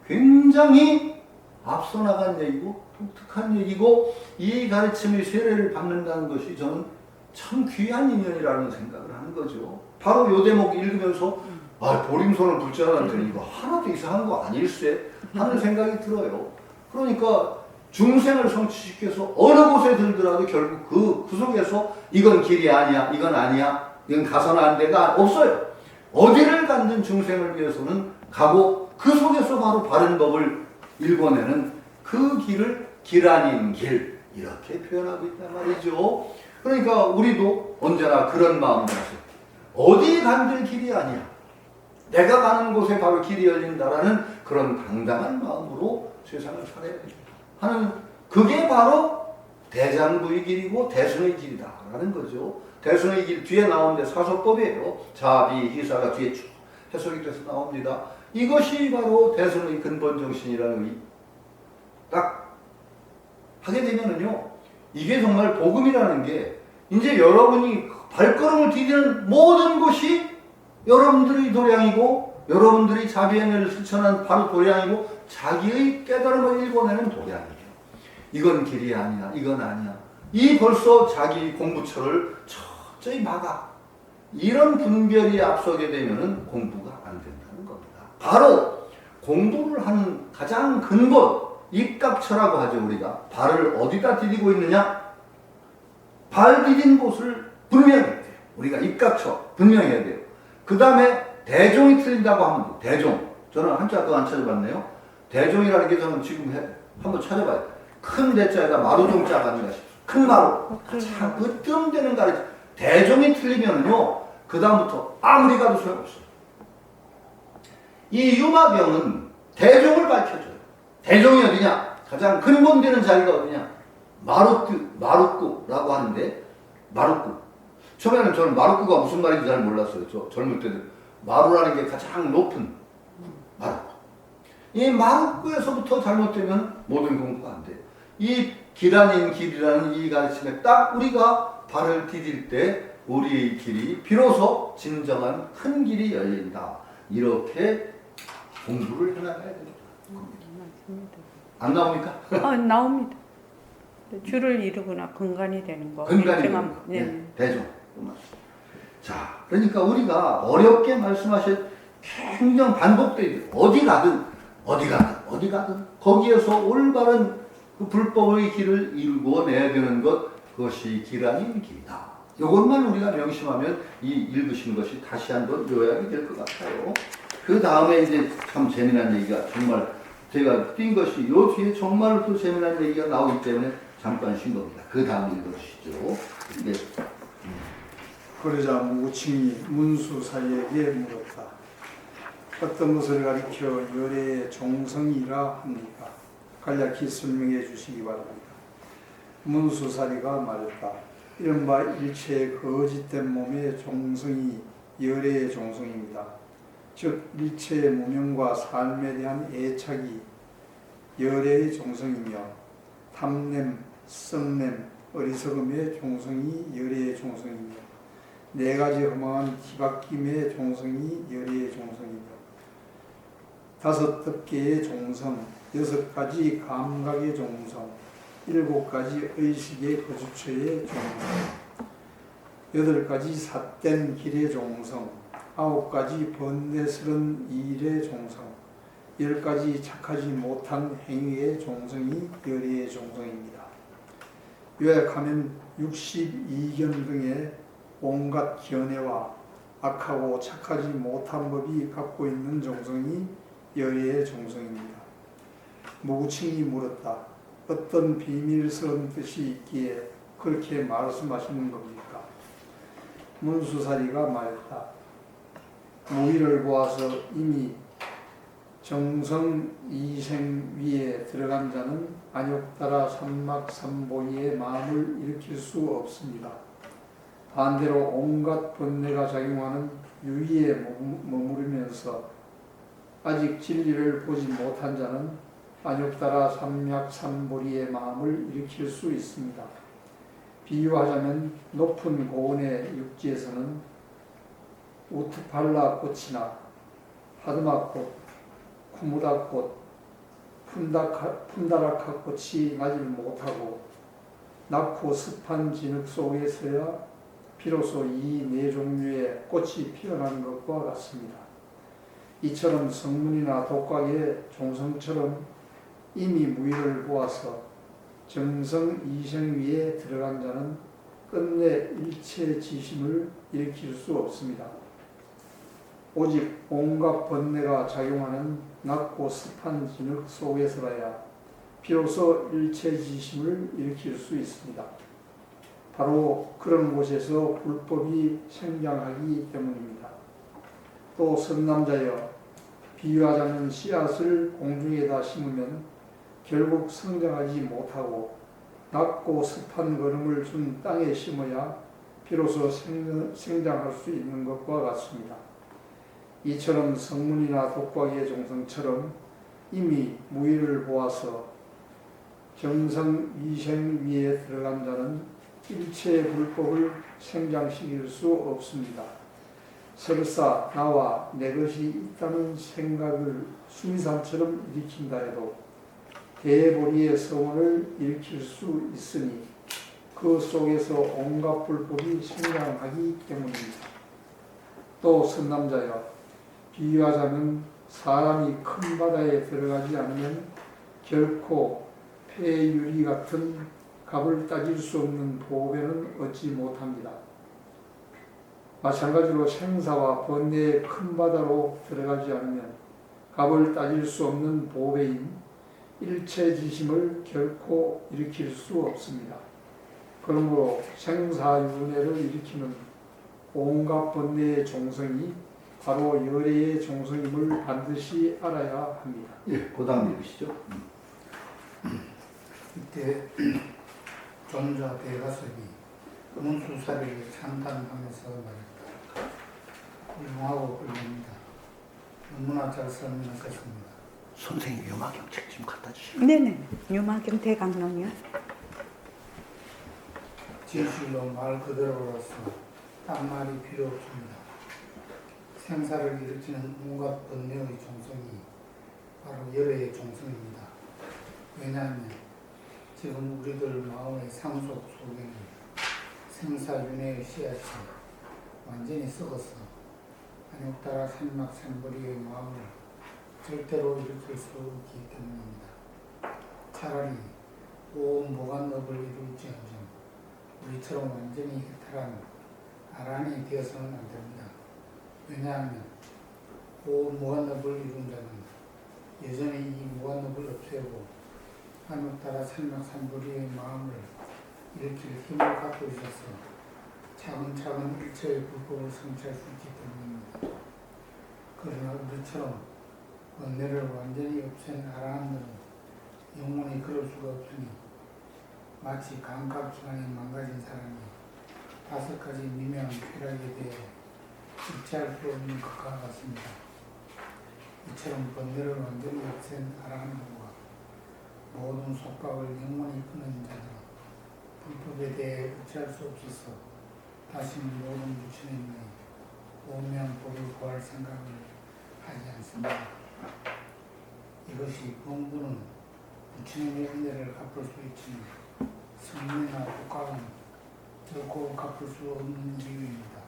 굉장히 앞서 나간 얘기고 독특한 얘기고 이 가르침의 세례를 받는다는 것이 저는 참 귀한 인연이라는 생각을 하는 거죠. 바로 요 대목 읽으면서 보림손을 붙잡았는데 이거 하나도 이상한 거 아닐세 하는 생각이 들어요. 그러니까 중생을 성취시켜서 어느 곳에 들더라도 결국 그 속에서 이건 길이 아니야, 이건 아니야, 이건 가서는 안 돼가 없어요. 어디를 갖는 중생을 위해서는 가고 그 속에서 바로 바른 법을 일궈내는 그 길을 길 아닌 길 이렇게 표현하고 있단 말이죠. 그러니까 우리도 언제나 그런 마음을 가지고 어디 간들 길이 아니야. 내가 가는 곳에 바로 길이 열린다라는 그런 당당한 마음으로 세상을 살아야 됩니다. 하는 그게 바로 대장부의 길이고 대승의 길이다라는 거죠. 대승의 길 뒤에 나오는데 사소법이에요. 자비, 희사가 뒤에 쭉 해석이 돼서 나옵니다. 이것이 바로 대승의 근본 정신이라는 딱 하게 되면은요, 이게 정말 복음이라는 게 이제 여러분이 발걸음을 디디는 모든 것이 여러분들의 도량이고 여러분들이 자비행을 실천한 바로 도량이고 자기의 깨달음을 읽어내는 도량이에요. 이건 길이 아니야, 이건 아니야. 이 벌써 자기 공부처를 철저히 막아. 이런 분별이 앞서게 되면은 공부가 안 된다는 겁니다. 바로 공부를 하는 가장 근본, 입각처라고 하죠, 우리가. 발을 어디다 디디고 있느냐? 발 디딘 곳을 분명해야 돼요. 우리가 입각처, 분명해야 돼요. 그 다음에 대종이 틀린다고 하면 돼요. 대종. 저는 한자 또 안 찾아봤네요. 대종이라는 게 저는 지금 한번 찾아봐요. 큰 대자에다 마루종자가 아닌가 싶어요. 큰 마루. 참, 그 뜸되는 가르치. 대종이 틀리면요, 그 다음부터 아무리 가도 소용없어요. 이 유마병은 대종을 밝혀줘요. 대종이 어디냐? 가장 근본되는 자리가 어디냐? 마루꾸라고 하는데, 마루꾸. 처음에는 저는 마루꾸가 무슨 말인지 잘 몰랐어요. 저 젊을 때는. 마루라는 게 가장 높은 마루꾸. 이 마루꾸에서부터 잘못되면 모든 공부가 안 돼요. 이 길 아닌 길이라는 이 가르침에 딱 우리가 발을 디딜 때 우리의 길이 비로소 진정한 큰 길이 열린다. 이렇게 공부를 해나가야 됩니다. 안 나옵니까? 나옵니다. 줄을 이루거나 근간이 되는 거. 근간이 되는 일정한- 거. 네. 네, 대종. 자, 그러니까 우리가 어렵게 말씀하신 굉장히 반복돼요. 어디 가든 거기에서 올바른 그 불법의 길을 이루어내야 되는 것, 그것이 길 아닌 길이다. 이것만 우리가 명심하면 이 읽으신 것이 다시 한번 요약이 될 것 같아요. 그 다음에 이제 참 재미난 얘기가 정말 제가 띈 것이 요 뒤에 정말 또 재미난 얘기가 나오기 때문에 잠깐 쉰 겁니다. 그 다음 읽어주시죠. 네. 그러자 무구칭이 문수사에게 물었다. 어떤 것을 가리켜 열애의 종성이라 합니까? 간략히 설명해 주시기 바랍니다. 문수사리가 말했다. 이른바 일체의 거짓된 몸의 종성이 열애의 종성입니다. 즉 일체의 무명과 삶에 대한 애착이 열애의 종성이며 탐냄, 썩냄, 어리석음의 종성이 열애의 종성이며 네 가지 허망한 뒤바뀜의 종성이 열애의 종성이며 다섯 덮개의 종성, 여섯 가지 감각의 종성, 일곱 가지 의식의 거주처의 종성, 여덟 가지 삿된 길의 종성, 아홉 가지 번뇌스런 일의 종성, 열 가지 착하지 못한 행위의 종성이 열애의 종성입니다. 요약하면 62견 등의 온갖 견해와 악하고 착하지 못한 법이 갖고 있는 종성이 열애의 종성입니다. 무구칭이 물었다. 어떤 비밀스러운 뜻이 있기에 그렇게 말씀하시는 겁니까? 문수사리가 말했다. 무의를 보아서 이미 정성 이생 위에 들어간 자는 안욕 따라 삼막삼보이의 마음을 일으킬 수 없습니다. 반대로 온갖 번뇌가 작용하는 유의에 머무르면서 아직 진리를 보지 못한 자는 안욕 따라 삼약삼보리의 마음을 일으킬 수 있습니다. 비유하자면 높은 고원의 육지에서는 우트팔라 꽃이나 하드마꽃, 쿠무다꽃, 푼다라카 꽃이 나질 못하고 낮고 습한 진흙 속에서야 비로소 이 네 종류의 꽃이 피어나는 것과 같습니다. 이처럼 성문이나 독각의 종성처럼 이미 무의를 보아서 정성 이생 위에 들어간 자는 끝내 일체 지심을 일으킬 수 없습니다. 오직 온갖 번뇌가 작용하는 낮고 습한 진흙 속에서라야 비로소 일체 지심을 일으킬 수 있습니다. 바로 그런 곳에서 불법이 생장하기 때문입니다. 또 선남자여, 비유하자면 씨앗을 공중에다 심으면 결국 성장하지 못하고 낮고 습한 거름을 준 땅에 심어야 비로소 생장할 수 있는 것과 같습니다. 이처럼 성문이나 독과의 종성처럼 이미 무의를 보아서 정성 이생 위에 들어간 자는 일체의 불법을 생장시킬 수 없습니다. 설사 나와 내 것이 있다는 생각을 수미산처럼 일으킨다 해도 대보리의 성원을 일으킬 수 있으니 그 속에서 온갖 불법이 생장하기 때문입니다. 또 선남자여, 비유하자면 사람이 큰 바다에 들어가지 않으면 결코 폐유리 같은 값을 따질 수 없는 보배는 얻지 못합니다. 마찬가지로 생사와 번뇌의 큰 바다로 들어가지 않으면 값을 따질 수 없는 보배인 일체지심을 결코 일으킬 수 없습니다. 그러므로 생사윤회를 일으키는 온갖 번뇌의 종성이 바로 열애의 종성임을 반드시 알아야 합니다. 예, 그 다음 읽으시죠. 이때 존자 대가섭이 문수사리를 찬탄하면서 말했다. 훌륭하고 훌륭합니다. 너무나 잘 설명하셨습니다. 선생님 요마경 책 좀 갖다 주시죠. 네네. 유마경 대강론이요. 진실로 말 그대로로서 딴 말이 필요 없습니다. 생사를 일으키는 온갖 번뇌의 종성이 바로 열애의 종성입니다. 왜냐하면 지금 우리들 마음의 상속 속에는 생사윤회의 씨앗이 완전히 썩어서 안욕따라 산막생벌이의 마음을 절대로 일으킬 수 없기 때문입니다. 차라리 온 모간업을 이룰지언정 우리처럼 완전히 해탈한 아란이 되어서는 안 됩니다. 왜냐하면 온 무한업을 이룬 자는 여전히 이 무한업을 없애고 하늘 따라 산막산불이의 마음을 일으킬 힘을 갖고 있어서 차근차근 일체의 불법을 성취할 수 있기 때문입니다. 그러나 우리처럼 번뇌를 완전히 없앤 아라한들은 영원히 그럴 수가 없으니 마치 감각기관이 망가진 사람이 5가지 미묘한 쾌락에 대해 일치할 수 없는 것과 같습니다. 이처럼 번뇌를 완전히 없앤 아라한들과 모든 속박을 영원히 끊은 자들은 불법에 대해 일치할 수 없어서 다시는 모든 부처님의 오묘한 법을 구할 생각을 하지 않습니다. 이것이 공부는 부처님의 은혜를 갚을 수 있지만 성례나 독학은 결코 갚을 수 없는 이유입니다.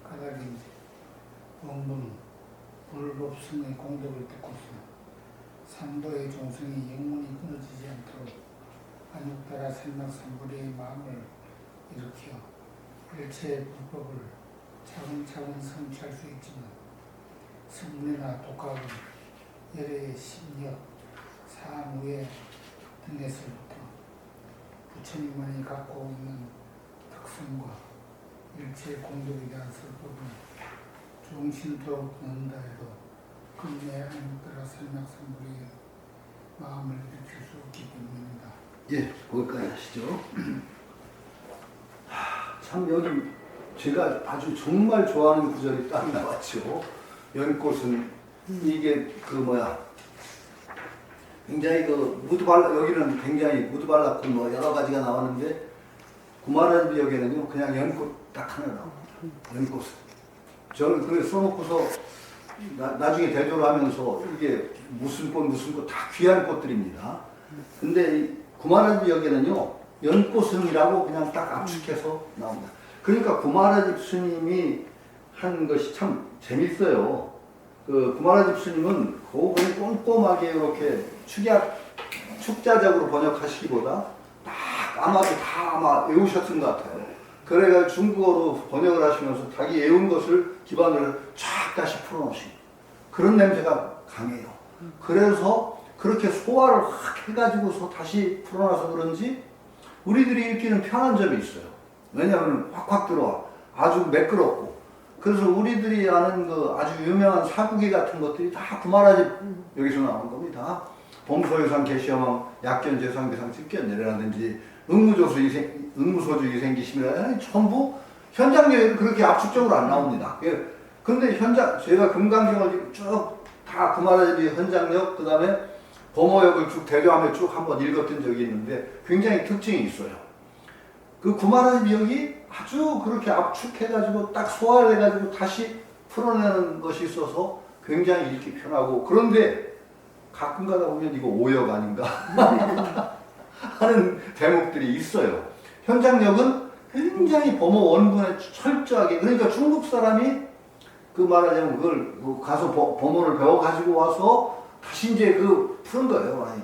까닭인지 공부는 불법성의 공덕을 뜯고서 삼도의 종성이 영원히 끊어지지 않도록 안욕따라 산막산불의 마음을 일으켜 일체의 불법을 차근차근 성취할 수 있지만 성례나 독학은 열애의 심력, 사무예 등에서부터 부처님만이 갖고 있는 특성과 일체의 공덕에 대한 설법은 종신토록 넣는다 해도 끝내 안욕따라 산막산불의 마음을 일으킬 수 없기 때문입니다. 예, 거기까지 하시죠. 참 여기 제가 아주 정말 좋아하는 구절이 딱 나왔죠. 연꽃은 이게 굉장히 무드발라, 여기는 굉장히 무드발라코 여러 가지가 나왔는데 구마라비역에는요 그냥 연꽃 딱 하나 나와요. 연꽃. 저는 그걸 써놓고서 나중에 대조를 하면서 이게 무슨 꽃 다 귀한 꽃들입니다. 근데 이 구마라비역에는요 연꽃은이라고 그냥 딱 압축해서 나옵니다. 그러니까 구마라집 스님이 한 것이 참 재밌어요. 그 구마라집 스님은 그걸 꼼꼼하게 이렇게 축자적으로 번역하시기보다 아마 외우셨던 것 같아요. 그래가 중국어로 번역을 하시면서 자기 외운 것을 기반으로 쫙 다시 풀어놓으신 그런 냄새가 강해요. 그래서 그렇게 소화를 확 해가지고서 다시 풀어놔서 그런지 우리들이 읽기는 편한 점이 있어요. 왜냐하면 확확 들어와. 아주 매끄럽고. 그래서 우리들이 아는 그 아주 유명한 사구기 같은 것들이 다 구마라집 여기서 나온 겁니다. 범소유상 개시여망 약견재상비상 집견내라든지 응무소주 이생기심이라든지 전부 현장여행은 그렇게 압축적으로 안 나옵니다. 그런데 제가 금강경을 쭉 다 구마라집이 현장역, 그 다음에 범어역을 쭉 대조하며 쭉 한번 읽었던 적이 있는데 굉장히 특징이 있어요. 그 구마라집역이 아주 그렇게 압축해가지고 딱 소화를 해가지고 다시 풀어내는 것이 있어서 굉장히 읽기 편하고, 그런데 가끔 가다 보면 이거 오역 아닌가 하는 대목들이 있어요. 현장역은 굉장히 범어 원문에 철저하게, 그러니까 중국 사람이 그 말하자면 그걸 가서 범어를 배워가지고 와서 다시 이제 푸는 거예요.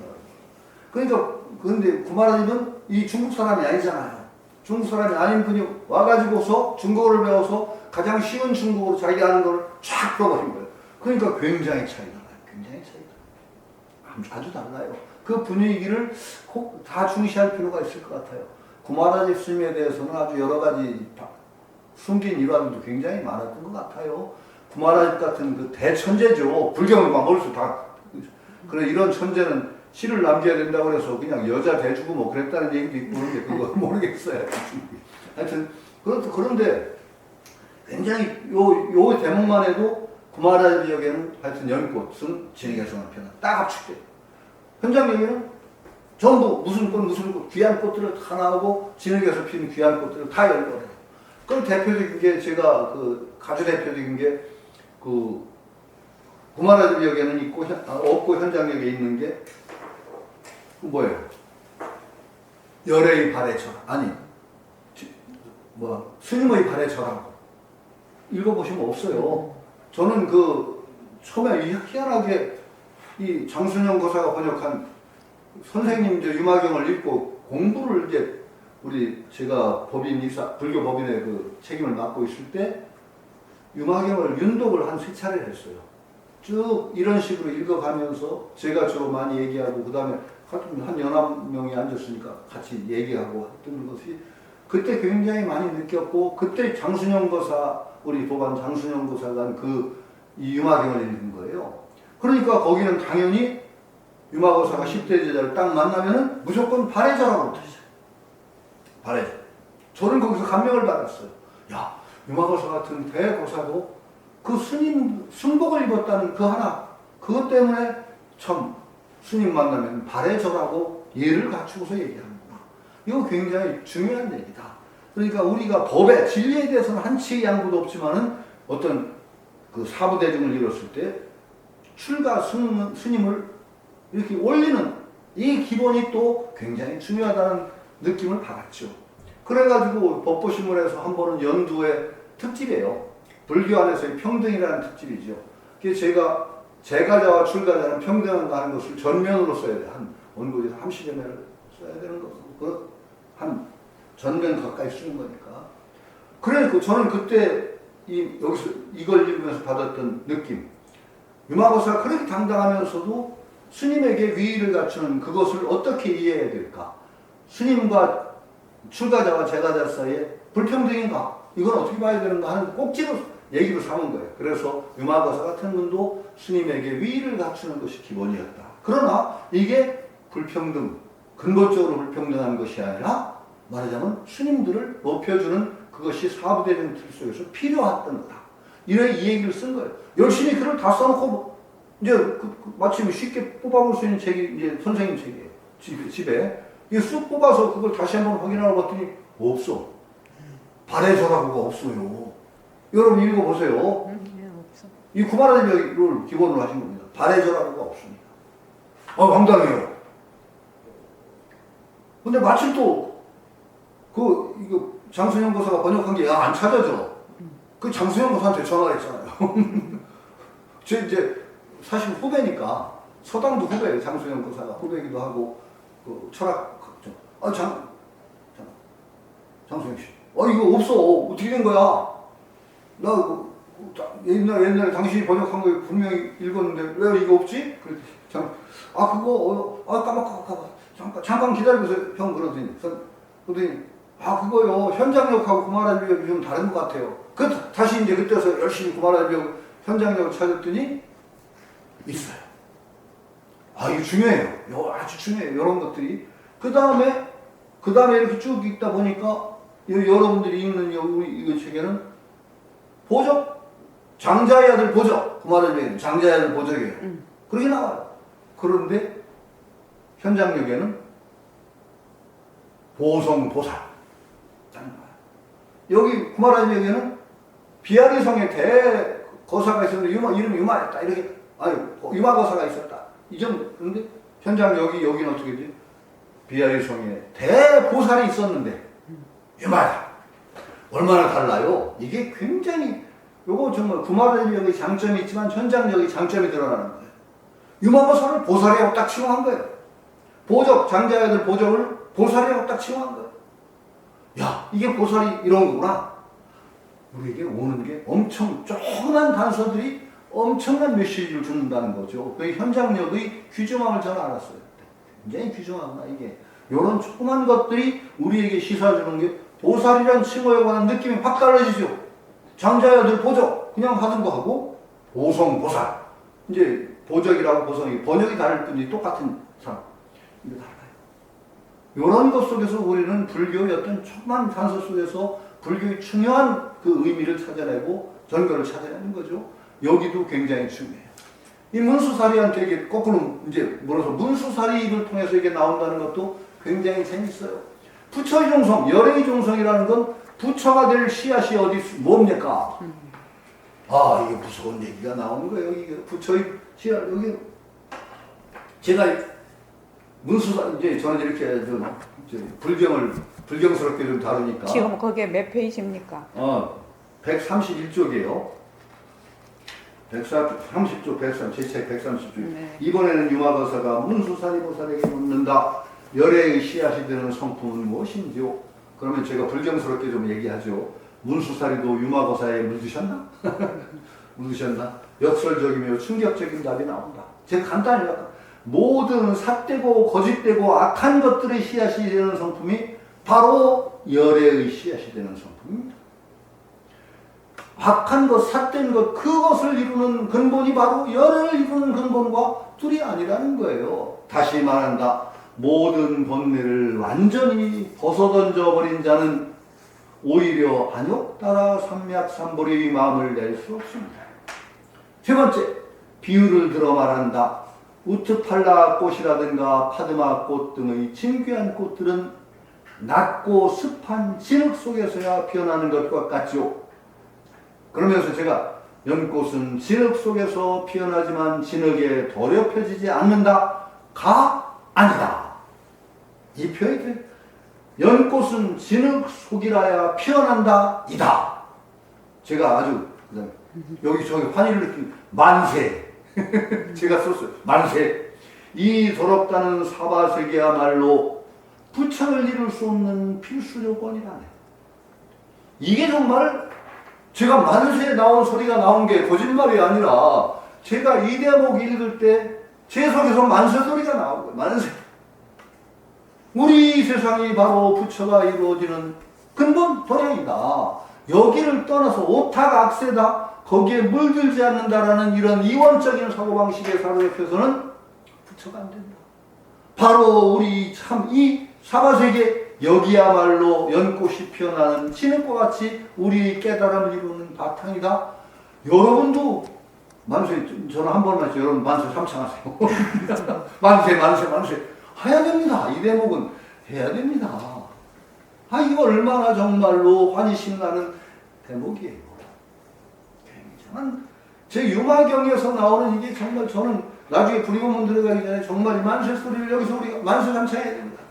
그러니까, 근데 구마라집은 이 중국 사람이 아니잖아요. 중국 사람이 아닌 분이 와가지고서 중국어를 배워서 가장 쉬운 중국어로 자기가 하는 걸 쫙 풀어버린 거예요. 그러니까 굉장히 차이가 나요. 굉장히 차이가 나요. 아주 달라요. 그 분위기를 꼭 다 중시할 필요가 있을 것 같아요. 구마라지 스님에 대해서는 아주 여러 가지 숨긴 일화들도 굉장히 많았던 것 같아요. 구마라지 같은 그 대천재죠. 불경을 막 멀수 다. 그래 이런 천재는 시를 남겨야 된다고 해서 그냥 여자 대주고 뭐 그랬다는 얘기도 있고 그런데 그거 모르겠어요. 하여튼 그런데 굉장히 요 대목만 해도 구마라지 역에는 하여튼 연꽃은 진에게서 편한 딱 합축돼요. 현장역에는 전부 무슨 꽃 귀한 꽃들을 다 나오고 진흙에서 피는 귀한 꽃들을 다 열거래요. 그 대표적인 게 제가 그 가주 대표적인 게 그 구마라지역에는 있고 없고 현장역에 있는 게 그 뭐예요? 열애의 발의 절 아니 스님의 발의 절하고 읽어보시면 없어요. 저는 그 처음에 희한하게 이 장순영 고사가 번역한 선생님 유마경을 읽고 공부를 이제 제가 불교 법인의 그 책임을 맡고 있을 때 유마경을 윤독을 한 3차례를 했어요. 쭉 이런 식으로 읽어가면서 제가 주로 많이 얘기하고 그 다음에 한 9명이 앉았으니까 같이 얘기하고 했던 것이 그때 굉장히 많이 느꼈고 그때 장순영 고사 우리 법안 장순영 고사가 이 유마경을 읽은 거예요. 그러니까 거기는 당연히 유마고사가 10대 제자를 딱 만나면은 무조건 발해자라고 그러셨어요. 발해자. 저는 거기서 감명을 받았어요. 야, 유마고사 같은 대고사도 그 스님 순복을 입었다는 그 하나, 그것 때문에 참 스님 만나면 발해자라고 예를 갖추고서 얘기하는구나. 이거 굉장히 중요한 얘기다. 그러니까 우리가 법의 진리에 대해서는 한치의 양보도 없지만은 어떤 그 사부대중을 이뤘을 때 출가 스님을 이렇게 올리는 이 기본이 또 굉장히 중요하다는 느낌을 받았죠. 그래가지고 법보신문에서 한 번은 연두의 특집이에요. 불교 안에서의 평등이라는 특집이죠. 그게 제가 재가자와 출가자는 평등하다는 것을 전면으로 써야 돼. 한 원고에서 30여 면을 써야 되는 거고, 한 전면 가까이 쓰는 거니까. 그래서 저는 그때 여기서 이걸 읽으면서 받았던 느낌. 유마고사가 그렇게 당당하면서도 스님에게 위의를 갖추는 그것을 어떻게 이해해야 될까? 스님과 출가자와 재가자 사이에 불평등인가? 이건 어떻게 봐야 되는가 하는 꼭지로 얘기를 삼은 거예요. 그래서 유마고사 같은 분도 스님에게 위의를 갖추는 것이 기본이었다. 그러나 이게 불평등, 근본적으로 불평등한 것이 아니라 말하자면 스님들을 높여주는 그것이 사부대중 틀 속에서 필요했던 거다. 이런 이 얘기를 쓴 거예요. 열심히 글을 다 써놓고 이제 마침 쉽게 뽑아볼 수 있는 책이 이제 선생님 책이에요. 집에 이게 쑥 뽑아서 그걸 다시 한번 확인하러 봤더니 없어. 발해절하고가 없어요. 여러분 읽어보세요. 없어. 이 구마라지를 기본으로 하신 겁니다. 발해절하고가 없습니다. 황당해요. 근데 마침 또 이거 장순영 고사가 번역한 게 안 찾아져. 그 장순영 고사한테 전화를 했잖아요. 이제 사실 후배니까 서당도 후배예요. 장순영 고사가 후배기도 하고 그 철학 장순영 씨. 이거 없어. 어떻게 된 거야? 나 옛날에 당신이 번역한 거 분명히 읽었는데 왜 이거 없지? 그랬더니 잠깐 기다려보세요. 형 그러더니 그거요. 현장역하고 구마라지역이 좀 다른 것 같아요. 다시 이제 그때서 열심히 구마라지역 현장역을 찾았더니 있어요. 이거 중요해요. 아주 중요해요. 이런 것들이. 그 다음에 이렇게 쭉 읽다 보니까 여러분들이 읽는 이거 책에는 보적, 장자의 아들 보적, 구마라지역에는 장자의 아들 보적이에요. 그렇게 나와요. 그런데 현장역에는 보성보살. 여기 구마라지역에는 비아리성의 대거사가 있었는데 이름이 유마였다. 이렇게 유마거사가 있었다. 이 정도. 그런데 현장 여기는 어떻게 되지? 비아리성에 대보살이 있었는데 유마다. 얼마나 달라요? 이게 굉장히 요거 정말 구마라지역의 장점이 있지만 현장역의 장점이 드러나는 거예요. 유마거사를 보살이라고 딱 칭호한 거예요. 보적, 장자의 아들 보적을 보살이라고 딱 칭호한 거예요. 야, 이게 보살이 이런 거구나. 우리에게 오는 게 엄청 조그만 단서들이 엄청난 메시지를 주는다는 거죠. 그 현장력의 귀중함을 저는 알았어요. 굉장히 귀중하구나 이게. 이런 조그만 것들이 우리에게 시사주는 게 보살이란 칭호에 관한 느낌이 확 달라지죠. 장자야들 보적 그냥 하던 거 하고 보성 보살 이제 보적이라고 보성이 번역이 다를 뿐이지 똑같은 사람 이거 달라요. 이런 것 속에서 우리는 불교의 어떤 조그만 단서 속에서 불교의 중요한 그 의미를 찾아내고 전거를 찾아내는 거죠. 여기도 굉장히 중요해요. 이 문수사리한테 이게 거꾸로 이제 물어서 문수사리를 통해서 이게 나온다는 것도 굉장히 재밌어요. 부처의 종성, 열애의 종성이라는 건 부처가 될 씨앗이 어디 뭡니까? 아, 이게 무서운 얘기가 나오는 거예요. 이게 부처의 씨앗, 여기 제가 문수사 이제 저는 이렇게 좀 불경스럽게 좀 다루니까. 지금 거기에 몇 페이지입니까? 131쪽이에요. 130쪽, 제 책 130쪽. 네. 이번에는 유마거사가 문수사리 보살에게 묻는다. 열애의 씨앗이 되는 성품은 무엇인지요? 그러면 제가 불경스럽게 좀 얘기하죠. 문수사리도 유마거사에 물드셨나? 물드셨나? 역설적이며 충격적인 답이 나온다. 제가 간단히 할까? 모든 삿되고 거짓되고 악한 것들의 씨앗이 되는 성품이 바로 열애의 씨앗이 되는 성품입니다. 악한 것, 삿된 것, 그것을 이루는 근본이 바로 열애를 이루는 근본과 둘이 아니라는 거예요. 다시 말한다. 모든 본래를 완전히 벗어던져 버린 자는 오히려 안욕 따라 삼맥삼보리의 마음을 낼 수 없습니다. 세 번째, 비유를 들어 말한다. 우트팔라 꽃이라든가 파드마 꽃 등의 진귀한 꽃들은 낮고 습한 진흙 속에서야 피어나는 것과 같죠. 그러면서 제가 연꽃은 진흙 속에서 피어나지만 진흙에 더럽혀지지 않는다가 아니다. 이 표현이 돼요. 연꽃은 진흙 속이라야 피어난다 이다. 제가 아주 여기 저기 환희를 느낀 만세 제가 썼어요. 만세. 이 더럽다는 사바세계야말로 부처를 이룰 수 없는 필수 조건이라네. 이게 정말 제가 만세에 나온 소리가 나온 게 거짓말이 아니라 제가 이 대목 읽을 때 제 속에서 만세 소리가 나온 거예요. 만세. 우리 세상이 바로 부처가 이루어지는 근본 도량이다. 여기를 떠나서 오탁 악세다. 거기에 물들지 않는다라는 이런 이원적인 사고방식에 사로잡혀서는 부처가 안 된다. 바로 우리 참 이 사바세계 여기야말로 연꽃이 피어나는 진흙과 같이 우리 깨달음을 이루는 바탕이다. 여러분도 만세, 저는 한 번만 했죠. 여러분 만세 삼창하세요. 만세 해야 됩니다. 이 대목은 해야 됩니다. 아, 이거 얼마나 정말로 환희심 나는 대목이에요. 굉장한 제 유마경에서 나오는 이게 정말 저는 나중에 불교문 들어가기 전에 정말 이 만세 소리를 여기서 우리가 만세 삼창해야 됩니다.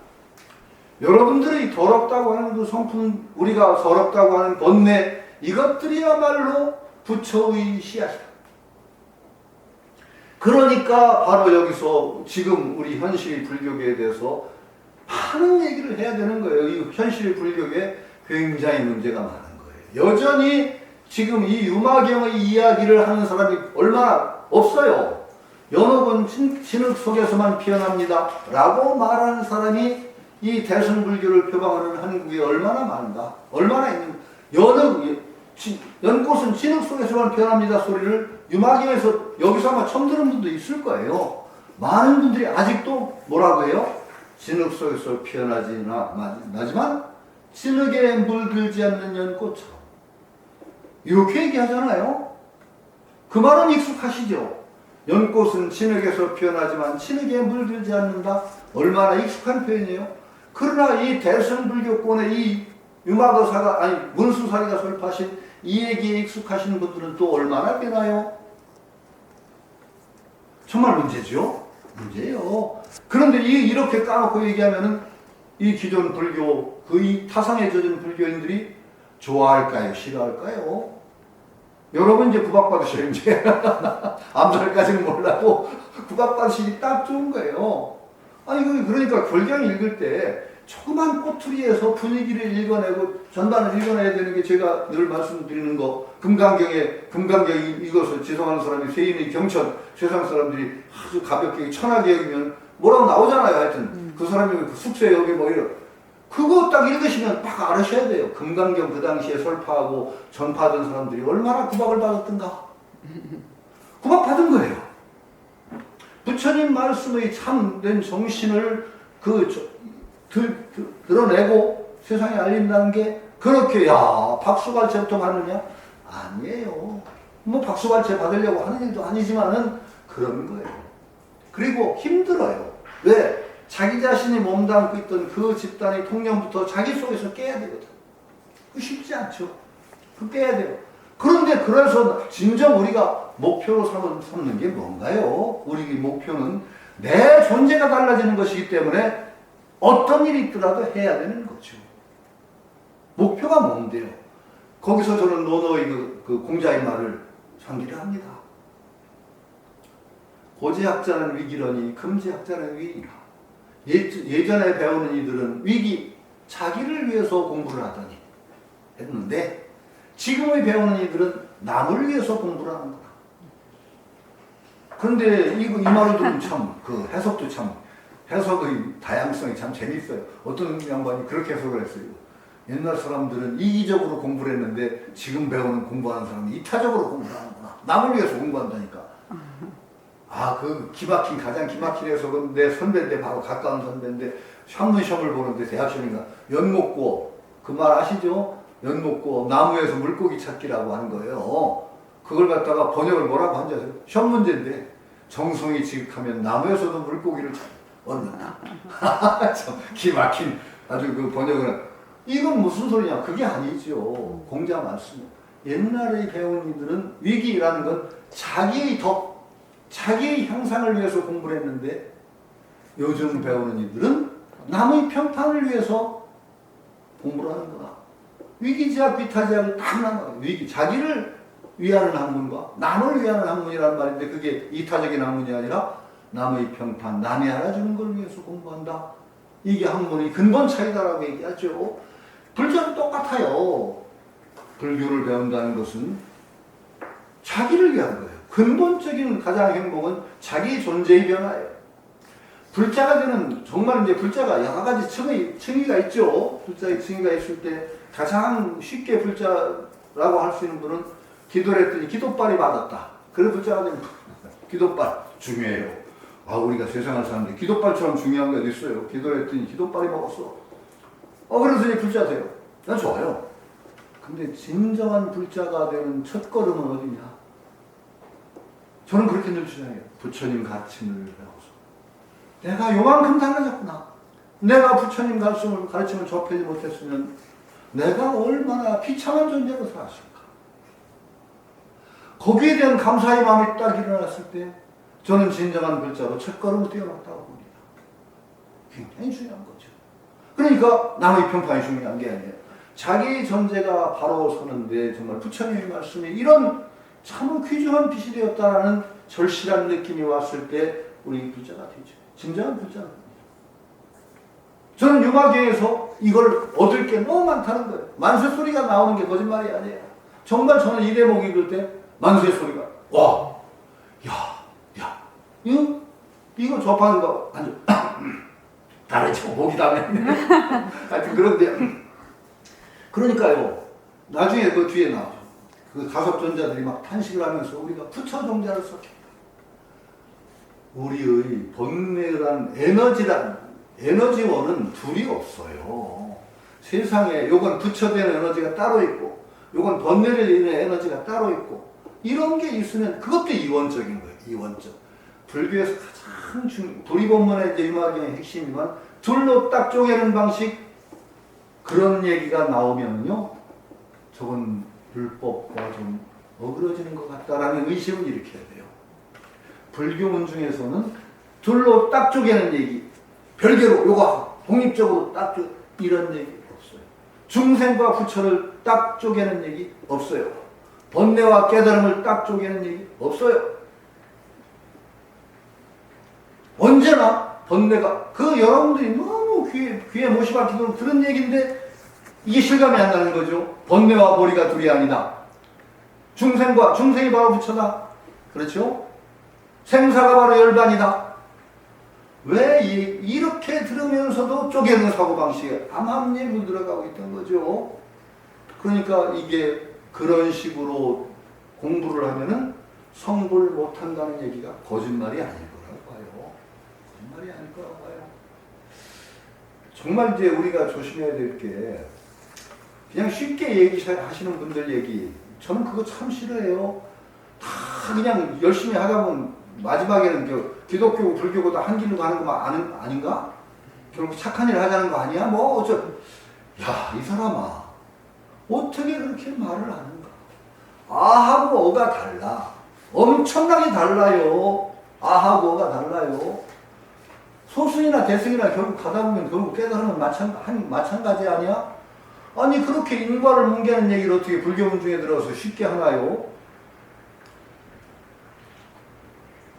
여러분들이 더럽다고 하는 그 성품, 우리가 더럽다고 하는 번뇌, 이것들이야말로 부처의 씨앗이다. 그러니까 바로 여기서 지금 우리 현실 불교계에 대해서 많은 얘기를 해야 되는 거예요. 이 현실 불교계에 굉장히 문제가 많은 거예요. 여전히 지금 이 유마경의 이야기를 하는 사람이 얼마나 없어요. 연옥은 진흙 속에서만 피어납니다. 라고 말하는 사람이 이 대승불교를 표방하는 한국에 얼마나 많은가? 얼마나 있는, 연꽃은 진흙 속에서만 피어납니다 소리를 유마경에서 여기서 아마 처음 들은 분도 있을 거예요. 많은 분들이 아직도 뭐라고 해요? 진흙 속에서 피어나지만 진흙에 물들지 않는 연꽃처럼 이렇게 얘기하잖아요. 그 말은 익숙하시죠? 연꽃은 진흙에서 피어나지만 진흙에 물들지 않는다. 얼마나 익숙한 표현이에요. 그러나 이 대승불교권의 이 유마거사가 아니 문수사리가 설파하신 이 얘기에 익숙하신 분들은 또 얼마나 되나요? 정말 문제죠? 문제예요. 그런데 이렇게 까놓고 얘기하면은 이 기존 불교, 이 타상에 젖은 불교인들이 좋아할까요? 싫어할까요? 여러분 이제 구박받으셔요, 이제. 암살까지는 몰라도 구박받으시기 딱 좋은 거예요. 아니, 그러니까 결경 읽을 때 조그만 꼬투리에서 분위기를 읽어내고 전반을 읽어내야 되는 게 제가 늘 말씀드리는 거, 금강경에 이것을 지성하는 사람이 세인의 경천, 세상 사람들이 아주 가볍게 천하게 여기면 뭐라고 나오잖아요. 하여튼 그 사람이 그 숙소에 여기 뭐 이런 그거 딱 읽으시면 딱 알으셔야 돼요. 금강경 그 당시에 설파하고 전파하던 사람들이 얼마나 구박을 받았던가. 구박받은 거예요. 부처님 말씀의 참된 정신을 드러내고 세상에 알린다는 게 그렇게 박수갈채부터 받느냐? 아니에요. 뭐 박수갈채 받으려고 하는 일도 아니지만은 그런 거예요. 그리고 힘들어요. 왜? 자기 자신이 몸담고 있던 그 집단의 통념부터 자기 속에서 깨야 되거든. 그 쉽지 않죠. 그 깨야 돼요. 그런데 그래서 진정 우리가 목표로 삼는 게 뭔가요? 우리 목표는 내 존재가 달라지는 것이기 때문에 어떤 일이 있더라도 해야 되는 거죠. 목표가 뭔데요? 거기서 저는 노노의 그 공자의 말을 상기를 합니다. 고지학자는 위기러니 금지학자는 위기라. 예전에 배우는 이들은 위기, 자기를 위해서 공부를 하더니 했는데 지금의 배우는 이들은 남을 위해서 공부를 하는 거다. 그런데 이 말을 들으면 참 그 해석도 참 해석의 다양성이 참 재밌어요. 어떤 양반이 그렇게 해석을 했어요. 옛날 사람들은 이기적으로 공부를 했는데 지금 배우는 공부하는 사람이 이타적으로 공부를 하는구나. 남을 위해서 공부한다니까. 그 가장 기막힌 해석은 내 선배인데 바로 가까운 선배인데 샤문시험을 보는데 대학 시험인가 연목고 그 말 아시죠? 연목고 나무에서 물고기 찾기라고 하는 거예요. 그걸 갖다가 번역을 뭐라고 한지 아세요? 시험 문제인데 정성이 지극하면 나무에서도 물고기를 얻는다. 참 기막힌 아주 그 번역은 이건 무슨 소리냐? 그게 아니죠. 공자 말씀. 옛날에 배운 이들은 위기라는 건 자기의 향상을 위해서 공부를 했는데 요즘 배우는 이들은 남의 평판을 위해서 공부를 하는구나. 위기제약, 비타제약을 다 나눠요. 위기, 자기를 위하는 학문과 남을 위하는 학문이라는 말인데 그게 이타적인 학문이 아니라 남의 평판, 남이 알아주는 걸 위해서 공부한다. 이게 학문의 근본 차이다라고 얘기하죠. 불교는 똑같아요. 불교를 배운다는 것은 자기를 위한 거예요. 근본적인 가장 행복은 자기 존재의 변화예요. 불자가 되는, 정말 이제 불자가 여러 가지 층위가 있죠. 불자의 층위가 있을 때 가장 쉽게 불자라고 할 수 있는 분은 기도를 했더니 기도빨이 받았다. 그래 불자가 되면 기도빨 중요해요. 우리가 세상을 사는데 기도빨처럼 중요한 게 어디 있어요. 기도를 했더니 기도빨이 먹었어. 그래서 이제 불자 돼요. 난 좋아요. 근데 진정한 불자가 되는 첫 걸음은 어디냐? 저는 그렇게 늘 주장해요. 부처님 가르침을 배워서. 내가 요만큼 달라졌구나. 내가 부처님 가르침을 접하지 못했으면 내가 얼마나 비참한 존재로 살았을까. 거기에 대한 감사의 마음이 딱 일어났을 때 저는 진정한 불자로 첫걸음을 뛰어났다고 봅니다. 굉장히 중요한 거죠. 그러니까 남의 평판이 중요한 게 아니에요. 자기 존재가 바로 서는데 정말 부처님의 말씀이 이런 참 귀중한 빛이 되었다라는 절실한 느낌이 왔을 때 우리 불자가 되죠. 진정한 불자는 저는 유마경에서 이걸 얻을 게 너무 많다는 거예요. 만세 소리가 나오는 게 거짓말이 아니에요. 정말 저는 이 대목 읽을 때 만세 소리가 이거 접하는 거 아주 다르죠. 목이 다르네. 하여튼 그런데 그러니까요. 나중에 그 뒤에 나오죠. 그 가섭존자들이 막 탄식을 하면서 우리가 부처종자를 썼겠다. 우리의 번뇌란 에너지원은 둘이 없어요. 세상에 요건 부처되는 에너지가 따로 있고 요건 번뇌를 이루는 에너지가 따로 있고 이런 게 있으면 그것도 이원적인 거예요. 이원적. 불교에서 가장 불이본문의 이제 유마경의 핵심이지만 둘로 딱 쪼개는 방식 그런 얘기가 나오면요. 저건 율법과 좀 어그러지는 것 같다라는 의심을 일으켜야 돼요. 불교문 중에서는 둘로 딱 쪼개는 얘기, 별개로 요거 독립적으로 딱 이런 얘기 없어요. 중생과 부처를 딱 쪼개는 얘기 없어요. 번뇌와 깨달음을 딱 쪼개는 얘기 없어요. 언제나 번뇌가 여러분들이 너무 귀에 못이 박히도록 들은 얘기인데 이게 실감이 안 나는 거죠. 번뇌와 보리가 둘이 아니다. 중생이 바로 부처다. 그렇죠? 생사가 바로 열반이다. 왜 이렇게 들으면서도 쪼개는 사고방식에 암암리에 물들어가고 있던 거죠. 그러니까 이게 그런 식으로 공부를 하면은 성불 못한다는 얘기가 거짓말이 아닐 거라고 봐요. 거짓말이 아닐 거라고 봐요. 정말 이제 우리가 조심해야 될 게 그냥 쉽게 얘기하시는 분들 얘기, 저는 그거 참 싫어해요. 다 그냥 열심히 하다 보면 마지막에는 기독교고 불교고 다 한 길로 가는 거 아닌가? 결국 착한 일 하자는 거 아니야? 뭐 야, 이 사람아 어떻게 그렇게 말을 하는가? 아하고 어가 달라. 엄청나게 달라요. 아하고 어가 달라요. 소승이나 대승이나 결국 가다 보면 결국 깨달으면 마찬가지 아니야? 아니 그렇게 인과를 뭉개는 얘기를 어떻게 불교문 중에 들어서 쉽게 하나요?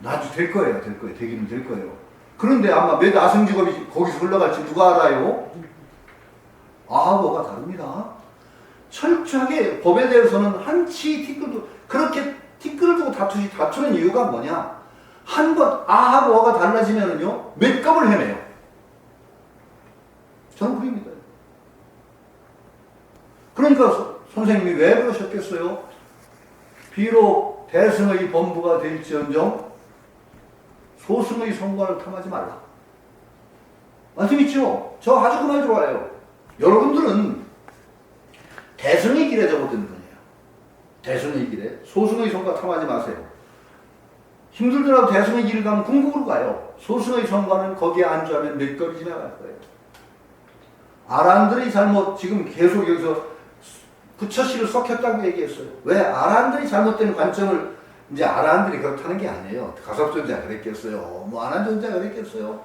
나도 될 거예요. 되기는 될 거예요. 그런데 아마 몇 아승직업이 거기서 흘러갈지 누가 알아요? 아하고가 다릅니다. 철저하게 법에 대해서는 한치 티끌도 그렇게 티끌을 두고 다투는 이유가 뭐냐? 한 번 아하고 어가 달라지면은요 몇 겁을 해내요. 저는 그립니다. 그러니까 선생님이 왜 그러셨겠어요? 비록 대승의 범부가 될지언정 소승의 성관을 탐하지 말라. 말씀 있죠? 저 아주 그 말 좋아해요. 여러분들은 대승의 길에 접어드는 분이에요. 대승의 길에 소승의 성과 탐하지 마세요. 힘들더라도 대승의 길을 가면 궁극으로 가요. 소승의 성과는 거기에 안주하면 몇 겁이 지나갈 거예요. 아란들의 잘못, 지금 계속 여기서 부처씨를 썩혔다고 얘기했어요. 왜? 아란들이 잘못된 관점을, 이제 아란들이 그렇다는 게 아니에요. 가섭존자가 그랬겠어요. 뭐 아난존자가 그랬겠어요.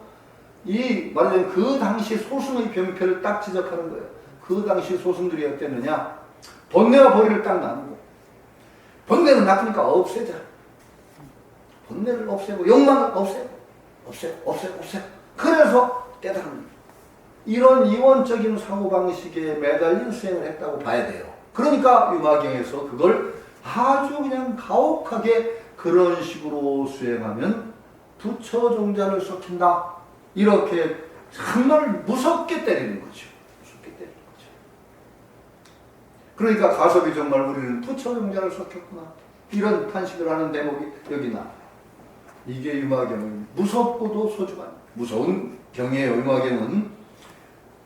이 말하자면 그 당시 소승의 병폐를 딱 지적하는 거예요. 그 당시 소승들이 어땠느냐? 번뇌와 벌이를 딱 나누고, 번뇌는 나쁘니까 없애자. 번뇌를 없애고 욕망을 없애고. 그래서 깨달음. 이런 이원적인 사고방식에 매달린 수행을 했다고 봐야 돼요. 그러니까 유마경에서 그걸 아주 그냥 가혹하게 그런 식으로 수행하면 부처 종자를 썩힌다. 이렇게 정말 무섭게 때리는 거죠. 그러니까 가섭이 정말 우리는 부처 종자를 썩혔구나. 이런 탄식을 하는 대목이 여기 나와요. 이게 유마경은 무섭고도 소중한 무서운 경이에요. 유마경은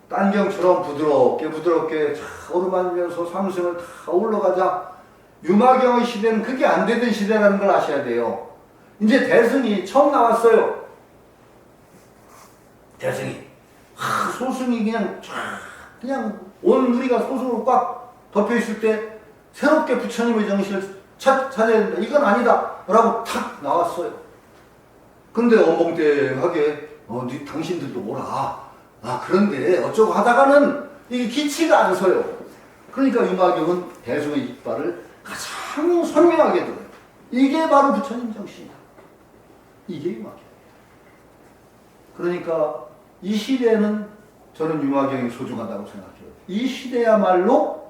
딴 경처럼 부드럽게 오르막이면서 상승을 다 올라가자. 유마경의 시대는 그게 안 되던 시대라는 걸 아셔야 돼요. 이제 대승이 처음 나왔어요. 대승이 소승이 그냥 온 우리가 소승으로 꽉 덮여 있을 때 새롭게 부처님의 정신을 찾아야 된다. 이건 아니다. 라고 탁 나왔어요. 근데 엄봉대하게 당신들도 오라. 그런데 어쩌고 하다가는 이게 기치가 안 서요. 그러니까 유마경은 대승의 이빨을 가장 선명하게 들어요. 이게 바로 부처님 정신이다. 이게 유마경. 그러니까 이 시대는 저는 유마경이 소중하다고 생각해요. 이 시대야말로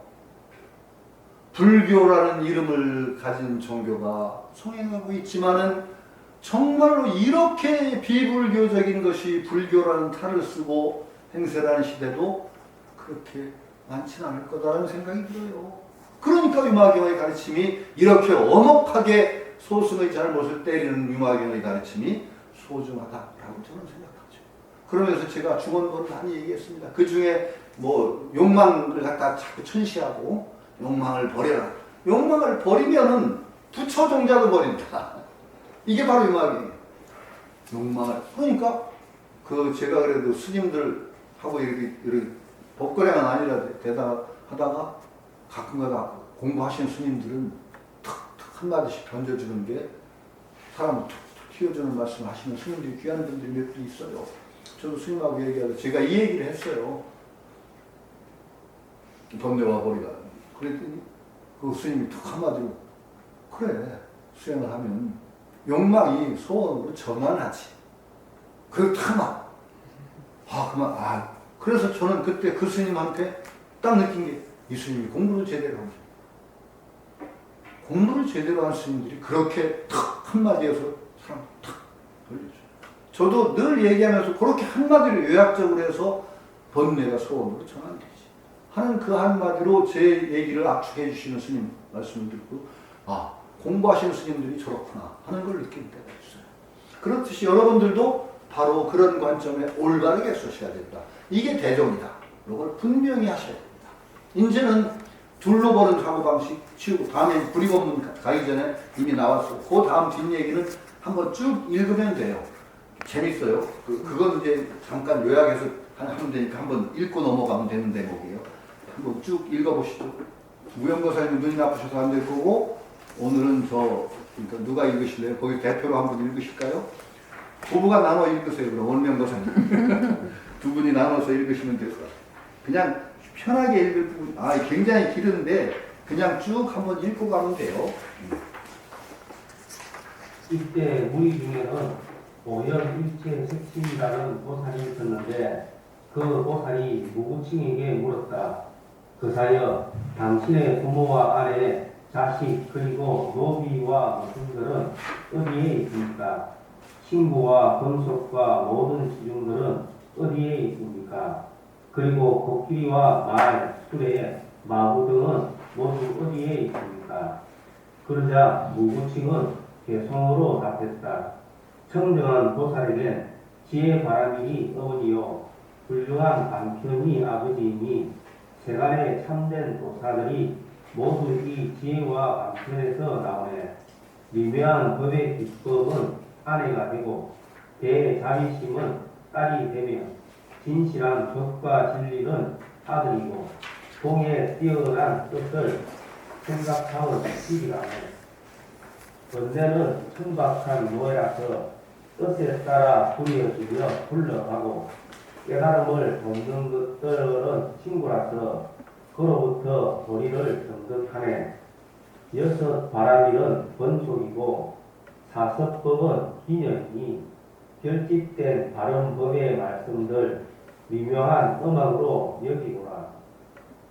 불교라는 이름을 가진 종교가 성행하고 있지만은 정말로 이렇게 비불교적인 것이 불교라는 탈을 쓰고 행세라는 시대도 그렇게 많지는 않을 거다라는 생각이 들어요. 그러니까 유마경의 가르침이 이렇게 엄혹하게 소승의 잘못을 때리는 유마경의 가르침이 소중하다라고 저는 생각하죠. 그러면서 제가 중원본을 많이 얘기했습니다. 그 중에 뭐 욕망을 갖다 자꾸 천시하고 욕망을 버려라. 욕망을 버리면은 부처 종자도 버린다. 이게 바로 유마경이에요. 욕망을. 그러니까 제가 그래도 스님들하고 이렇게 법거래가 아니라 하다가 가끔가다 공부하시는 스님들은 툭툭 한마디씩 던져주는 게 사람을 툭툭 튀어주는 말씀을 하시는 스님들이 귀한 분들이 몇 분 있어요. 저도 스님하고 얘기하다 제가 이 얘기를 했어요. 번뇌와 벌이가. 그랬더니 그 스님이 툭 한마디로 그래 수행을 하면 욕망이 소원으로 전환하지. 그렇다마. 그래서 저는 그때 그 스님한테 딱 느낀 게 이 스님이 공부를 제대로 한 공부를 제대로 한 스님들이 그렇게 탁 한마디에서 사람 탁 돌려줘요. 저도 늘 얘기하면서 그렇게 한마디로 요약적으로 해서 번뇌가 소원으로 전환되지 하는 그 한마디로 제 얘기를 압축해 주시는 스님 말씀을 듣고 아 공부하시는 스님들이 저렇구나 하는 걸 느낄 때가 있어요. 그렇듯이 여러분들도 바로 그런 관점에 올바르게 쓰셔야 된다. 이게 대종이다. 이걸 분명히 하셔야 됩니다. 이제는 둘로 보는 사고방식 치우고 다음에 불이법문 가기 전에 이미 나왔어. 그 다음 뒷얘기는 한번 쭉 읽으면 돼요. 재밌어요. 그건 이제 잠깐 요약해서 하면 되니까 한번 읽고 넘어가면 되는 대목이에요. 한번 쭉 읽어보시죠. 무용거사님 눈이 나쁘셔서 안 될 거고 오늘은 그러니까 누가 읽으실래요? 거기 대표로 한번 읽으실까요? 부부가 나눠 읽으세요. 그럼 원명거사님 두 분이 나눠서 읽으시면 될 것 같아요. 그냥 편하게 읽을 부분, 굉장히 길은데 그냥 쭉 한번 읽고 가면 돼요. 이때 무리 중에는 오열일체 색심이라는 보살이 있었는데 그 보살이 무구칭에게 물었다. 그 사여 당신의 부모와 아내, 자식 그리고 노비와 무슨들은 어디에 있습니까? 친구와 권속과 모든 시중들은 어디에 있습니까? 그리고 코끼리와 말, 수레, 마구 등은 모두 어디에 있습니까? 그러자 무구칭은 개성으로 답했다. 청정한 보살에겐 지혜 바람이 어머니요 훌륭한 남편이 아버지이니 세간의 참된 도사들이 모두 이 지혜와 남편에서 나오네. 미묘한 법의 기법은 아내가 되고 대자비심은 딸이 되며 진실한 법과 진리는 아들이고 공에 뛰어난 뜻을 생각하는 일이라네. 번뇌는 천박한 노예라서 뜻에 따라 부려지며 굴러가고 깨달음을 돕는 것들은 친구라서 그로부터 도리를 정득하네. 여섯 바라밀은 번촉이고 사섭법은 기념이니 결집된 바른 법의 말씀들 미묘한 음악으로 여기노라.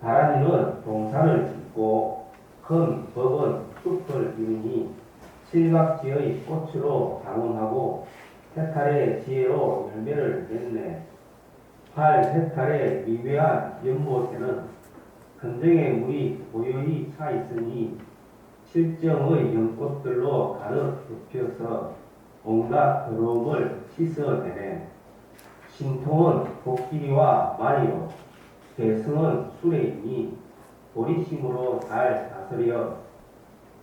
바라밀은 동산을 짓고 큰 법은 숲을 이루니 실각지의 꽃으로 방음하고 해탈의 지혜로 열매를 맺네. 8해탈의 미묘한 연못에는 근정의 물이 고요히 차 있으니 실정의 연꽃들로 가득 덮여서 온갖 더러움을 씻어내네. 신통은 코끼리와 말이요 대승은 수레이니 보리심으로 잘 다스려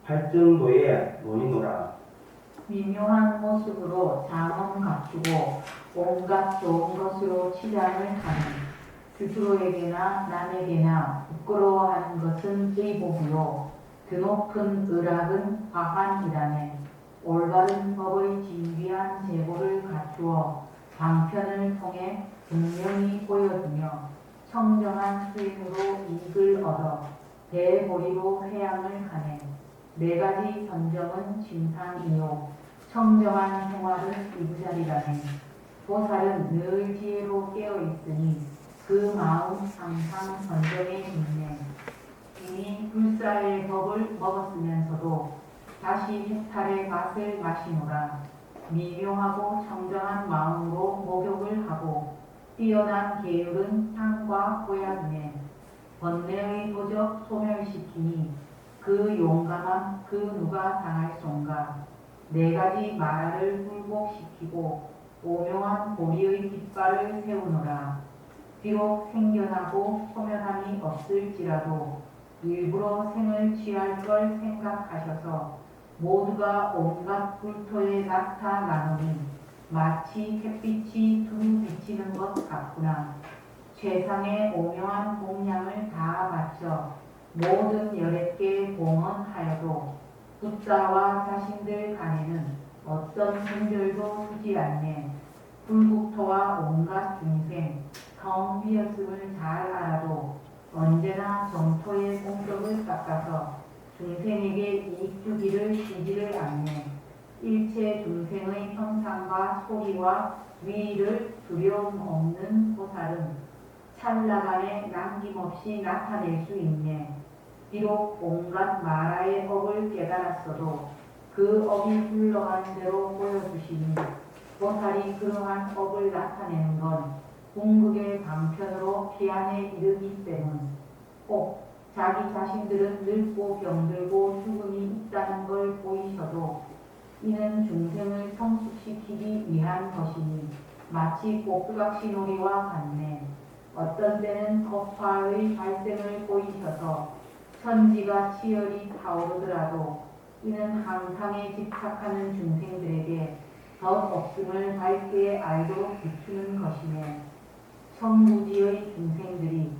팔정도에 논이노라. 미묘한 모습으로 장엄 갖추고 온갖 좋은 것으로 치장을 하는 스스로에게나 남에게나 부끄러워하는 것은 의복이요 드높은 의락은 화환이라네. 올바른 법의 진귀한 제보를 갖추어 방편을 통해 분명히 보여주며 청정한 수행으로 이익을 얻어 대보리로 회양을 가네. 네 가지 선정은 심상이요 청정한 생활은 이부자리라네. 보살은 늘 지혜로 깨어있으니 그 마음 항상 선정에 있네. 이미 불사의 법을 먹었으면서도 다시 해탈의 맛을 마시노라. 미묘하고 청정한 마음으로 목욕을 하고 뛰어난 계율은 향과 보약이네. 번뇌의 도적 소멸시키니 그 용감함 그 누가 당할 손가. 네 가지 마라를 굴복시키고 오묘한 보리의 깃발을 세우노라. 비록 생견하고 소멸함이 없을지라도 일부러 생을 취할 걸 생각하셔서 모두가 온갖 불토에 나타나노니 마치 햇빛이 두루 비치는 것 같구나. 최상의 오묘한 공양을 다 바쳐 모든 열애께 봉헌하여도 부자와 자신들 간에는 어떤 분별도 두지 않네. 불국토와 온갖 중생 텅 비었음을 잘 알아도 언제나 정토의 공덕을 닦아서 중생에게 이익 주기를 쉬지를 않네. 일체 중생의 형상과 소리와 위를 두려움 없는 보살은 찰나간에 남김없이 나타낼 수 있네. 비록 온갖 마라의 업을 깨달았어도 그 업이 흘러가는 대로 보여주시니 보살이 그러한 업을 나타내는 건 궁극의 방편으로 피안에 이르기 때문. 꼭 자기 자신들은 늙고 병들고 죽음이 있다는 걸 보이셔도 이는 중생을 성숙시키기 위한 것이니 마치 꼭두각시놀이와 같네. 어떤 때는 법화의 발생을 보이셔서 천지가 치열이 타오르더라도 이는 항상에 집착하는 중생들에게 덧 없음을 밝게 알도록 비추는 것이네. 청무지의 중생들이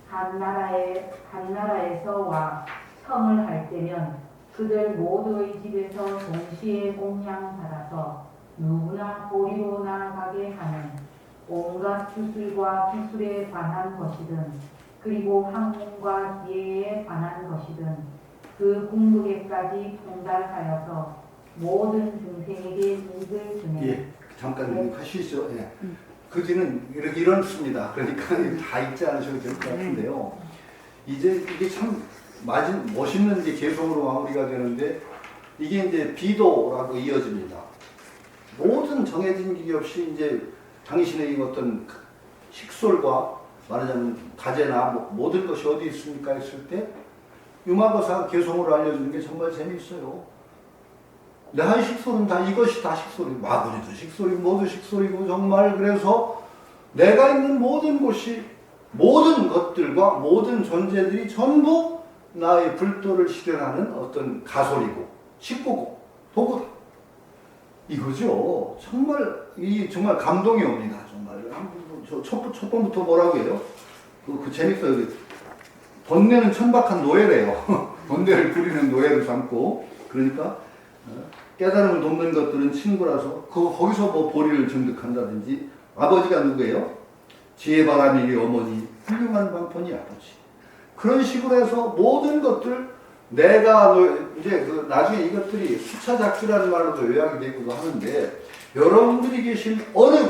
한 나라에서 와 성을 할 때면 그들 모두의 집에서 동시에 공양받아서 누구나 보리로 나아가게 하는 온갖 주술과 기술에 관한 것이든 그리고 학문과 지혜에 관한 것이든 그 궁극에까지 통달하여서 모든 중생에게 이익을 주네. 예, 잠깐 하시죠. 예. 그 뒤는 이렇습니다. 그러니까 다 읽지 않으셔도 될 것 같은데요. 이제 이게 참 멋있는 이제 개성으로 마무리가 되는데 이게 이제 비도라고 이어집니다. 모든 정해진 길이 없이 이제 당신의 어떤 식솔과 말하자면 가제나 모든 것이 어디 있습니까 했을 때 유마거사 개성으로 알려주는 게 정말 재미있어요. 내 한 식솔은 다 이것이 다 식솔이고 마구니도 식솔이고 모두 식솔이고 정말 그래서 내가 있는 모든 곳이 모든 것들과 모든 존재들이 전부 나의 불도를 실현하는 어떤 가솔이고 식구고 도구다. 이거죠. 정말 감동이 옵니다. 정말 첫 번부터 뭐라고 해요? 그 재밌어요. 번뇌는 천박한 노예래요. 번뇌를 부리는 노예를 삼고 그러니까 깨달음을 돕는 것들은 친구라서 거기서 뭐 보리를 증득한다든지 아버지가 누구예요? 지혜바람이 어머니 훌륭한 방편이 아버지. 그런 식으로 해서 모든 것들 내가 이제 나중에 이것들이 수차작주라는 말로도 요약이 되기도 하는데 여러분들이 계신 어느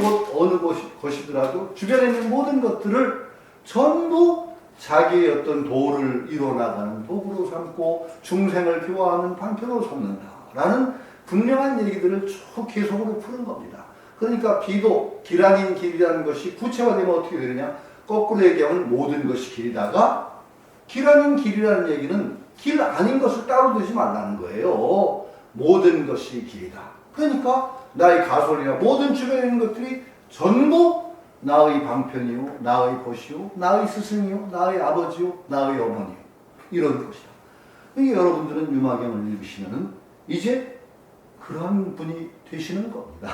곳이더라도 주변에 있는 모든 것들을 전부 자기의 어떤 도를 이뤄나가는 도구로 삼고 중생을 교화하는 방편으로 삼는다라는 분명한 얘기들을 쭉 계속으로 푸는 겁니다. 그러니까 비도 길 아닌 길이라는 것이 구체화되면 어떻게 되느냐? 거꾸로 얘기하면 모든 것이 길이다가 길 아닌 길이라는 얘기는 길 아닌 것을 따로 두지 말라는 거예요. 모든 것이 길이다. 그러니까 나의 가솔이나 모든 주변에 있는 것들이 전부 나의 방편이요, 나의 보시요, 나의 스승이요, 나의 아버지요, 나의 어머니요. 이런 것이다. 그러니까 여러분들은 유마경을 읽으시면은 이제 그런 분이 되시는 겁니다.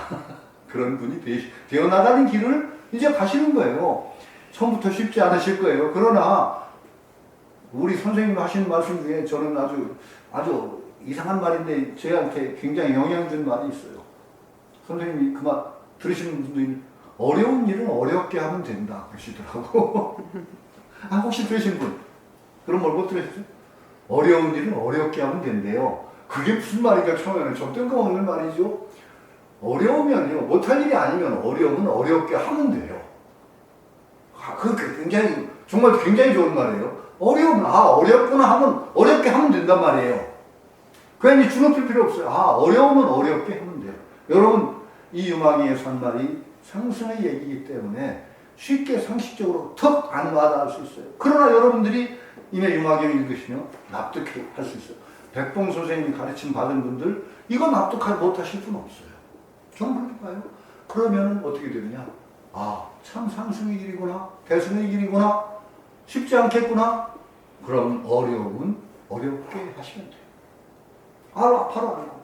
그런 분이 되어나가는 길을 이제 가시는 거예요. 처음부터 쉽지 않으실 거예요. 그러나 우리 선생님 하시는 말씀 중에 저는 아주 이상한 말인데 저한테 굉장히 영향 준 말이 있어요. 선생님이 그 말 들으시는 분들이 어려운 일은 어렵게 하면 된다 그러시더라고. 혹시 들으신 분? 그런 말 못 들으셨어요? 어려운 일은 어렵게 하면 된대요. 그게 무슨 말인가 처음에는 좀 뜬금없는 말이죠. 어려우면요, 못할 일이 아니면 어려우면 어렵게 하면 돼요. 그게 정말 굉장히 좋은 말이에요. 어려우면 어렵구나 하면 어렵게 하면 된단 말이에요. 괜히 주눅들 필요 없어요. 어려우면 어렵게 하면 돼요. 여러분 이 유마경에서 한 말이 상승의 얘기이기 때문에 쉽게 상식적으로 턱 안 와닿을 수 있어요. 그러나 여러분들이 이미 유마경을 읽으시면 납득할 수 있어요. 백봉 선생님이 가르침 받은 분들 이거 납득 못하실 분 없어요. 저는 그렇게 봐요. 그러면 어떻게 되느냐? 참 상승의 길이구나, 대승의 길이구나, 쉽지 않겠구나. 그럼 어려움은 어렵게 하시면 돼요. 바로 알고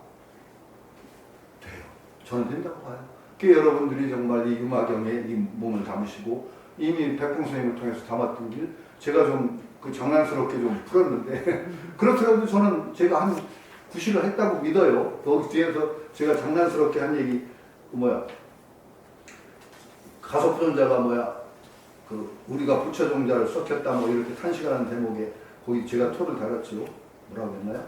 돼요. 저는 된다고 봐요. 그러니까 여러분들이 정말 이 유마경에 이 몸을 담으시고 이미 백봉 선생님을 통해서 담았던 길 제가 좀 장난스럽게 좀 풀었는데 그렇더라도 저는 제가 한 구실을 했다고 믿어요. 거기 뒤에서 제가 장난스럽게 한 얘기 가섭존자가 우리가 부처종자를 썩혔다 이렇게 탄식하는 대목에 거기 제가 토를 달았죠. 뭐라고 했나요?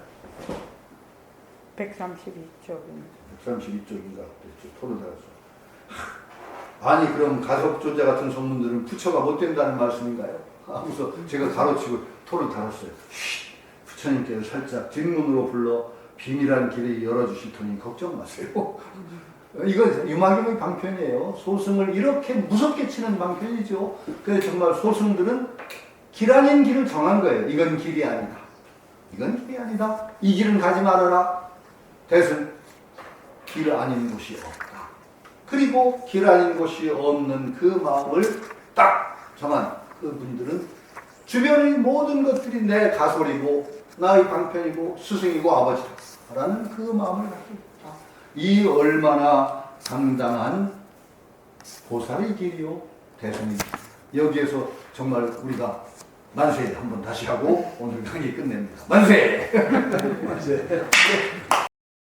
132쪽입니다. 132쪽인가 토를 달았어요. 아니 그럼 가섭존자 같은 소문들은 부처가 못 된다는 말씀인가요? 하면서 제가 가로치고 토를 달았어요. 부처님께서 살짝 뒷문으로 불러 비밀한 길을 열어주실 테니 걱정 마세요. 이건 유마경의 방편이에요. 소승을 이렇게 무섭게 치는 방편이죠. 그래서 정말 소승들은 길 아닌 길을 정한 거예요. 이건 길이 아니다. 이건 길이 아니다. 이 길은 가지 말아라. 대승 길 아닌 곳이 없다. 그리고 길 아닌 곳이 없는 그 마음을 딱 정한 그분들은 주변의 모든 것들이 내 가솔이고 나의 방편이고 스승이고 아버지라는 그 마음을 갖고 있다. 이 얼마나 상당한 보살의 길이요 대승의 길. 여기에서 정말 우리가 만세 한번 다시 하고 오늘 강의 끝냅니다. 만세! 만세!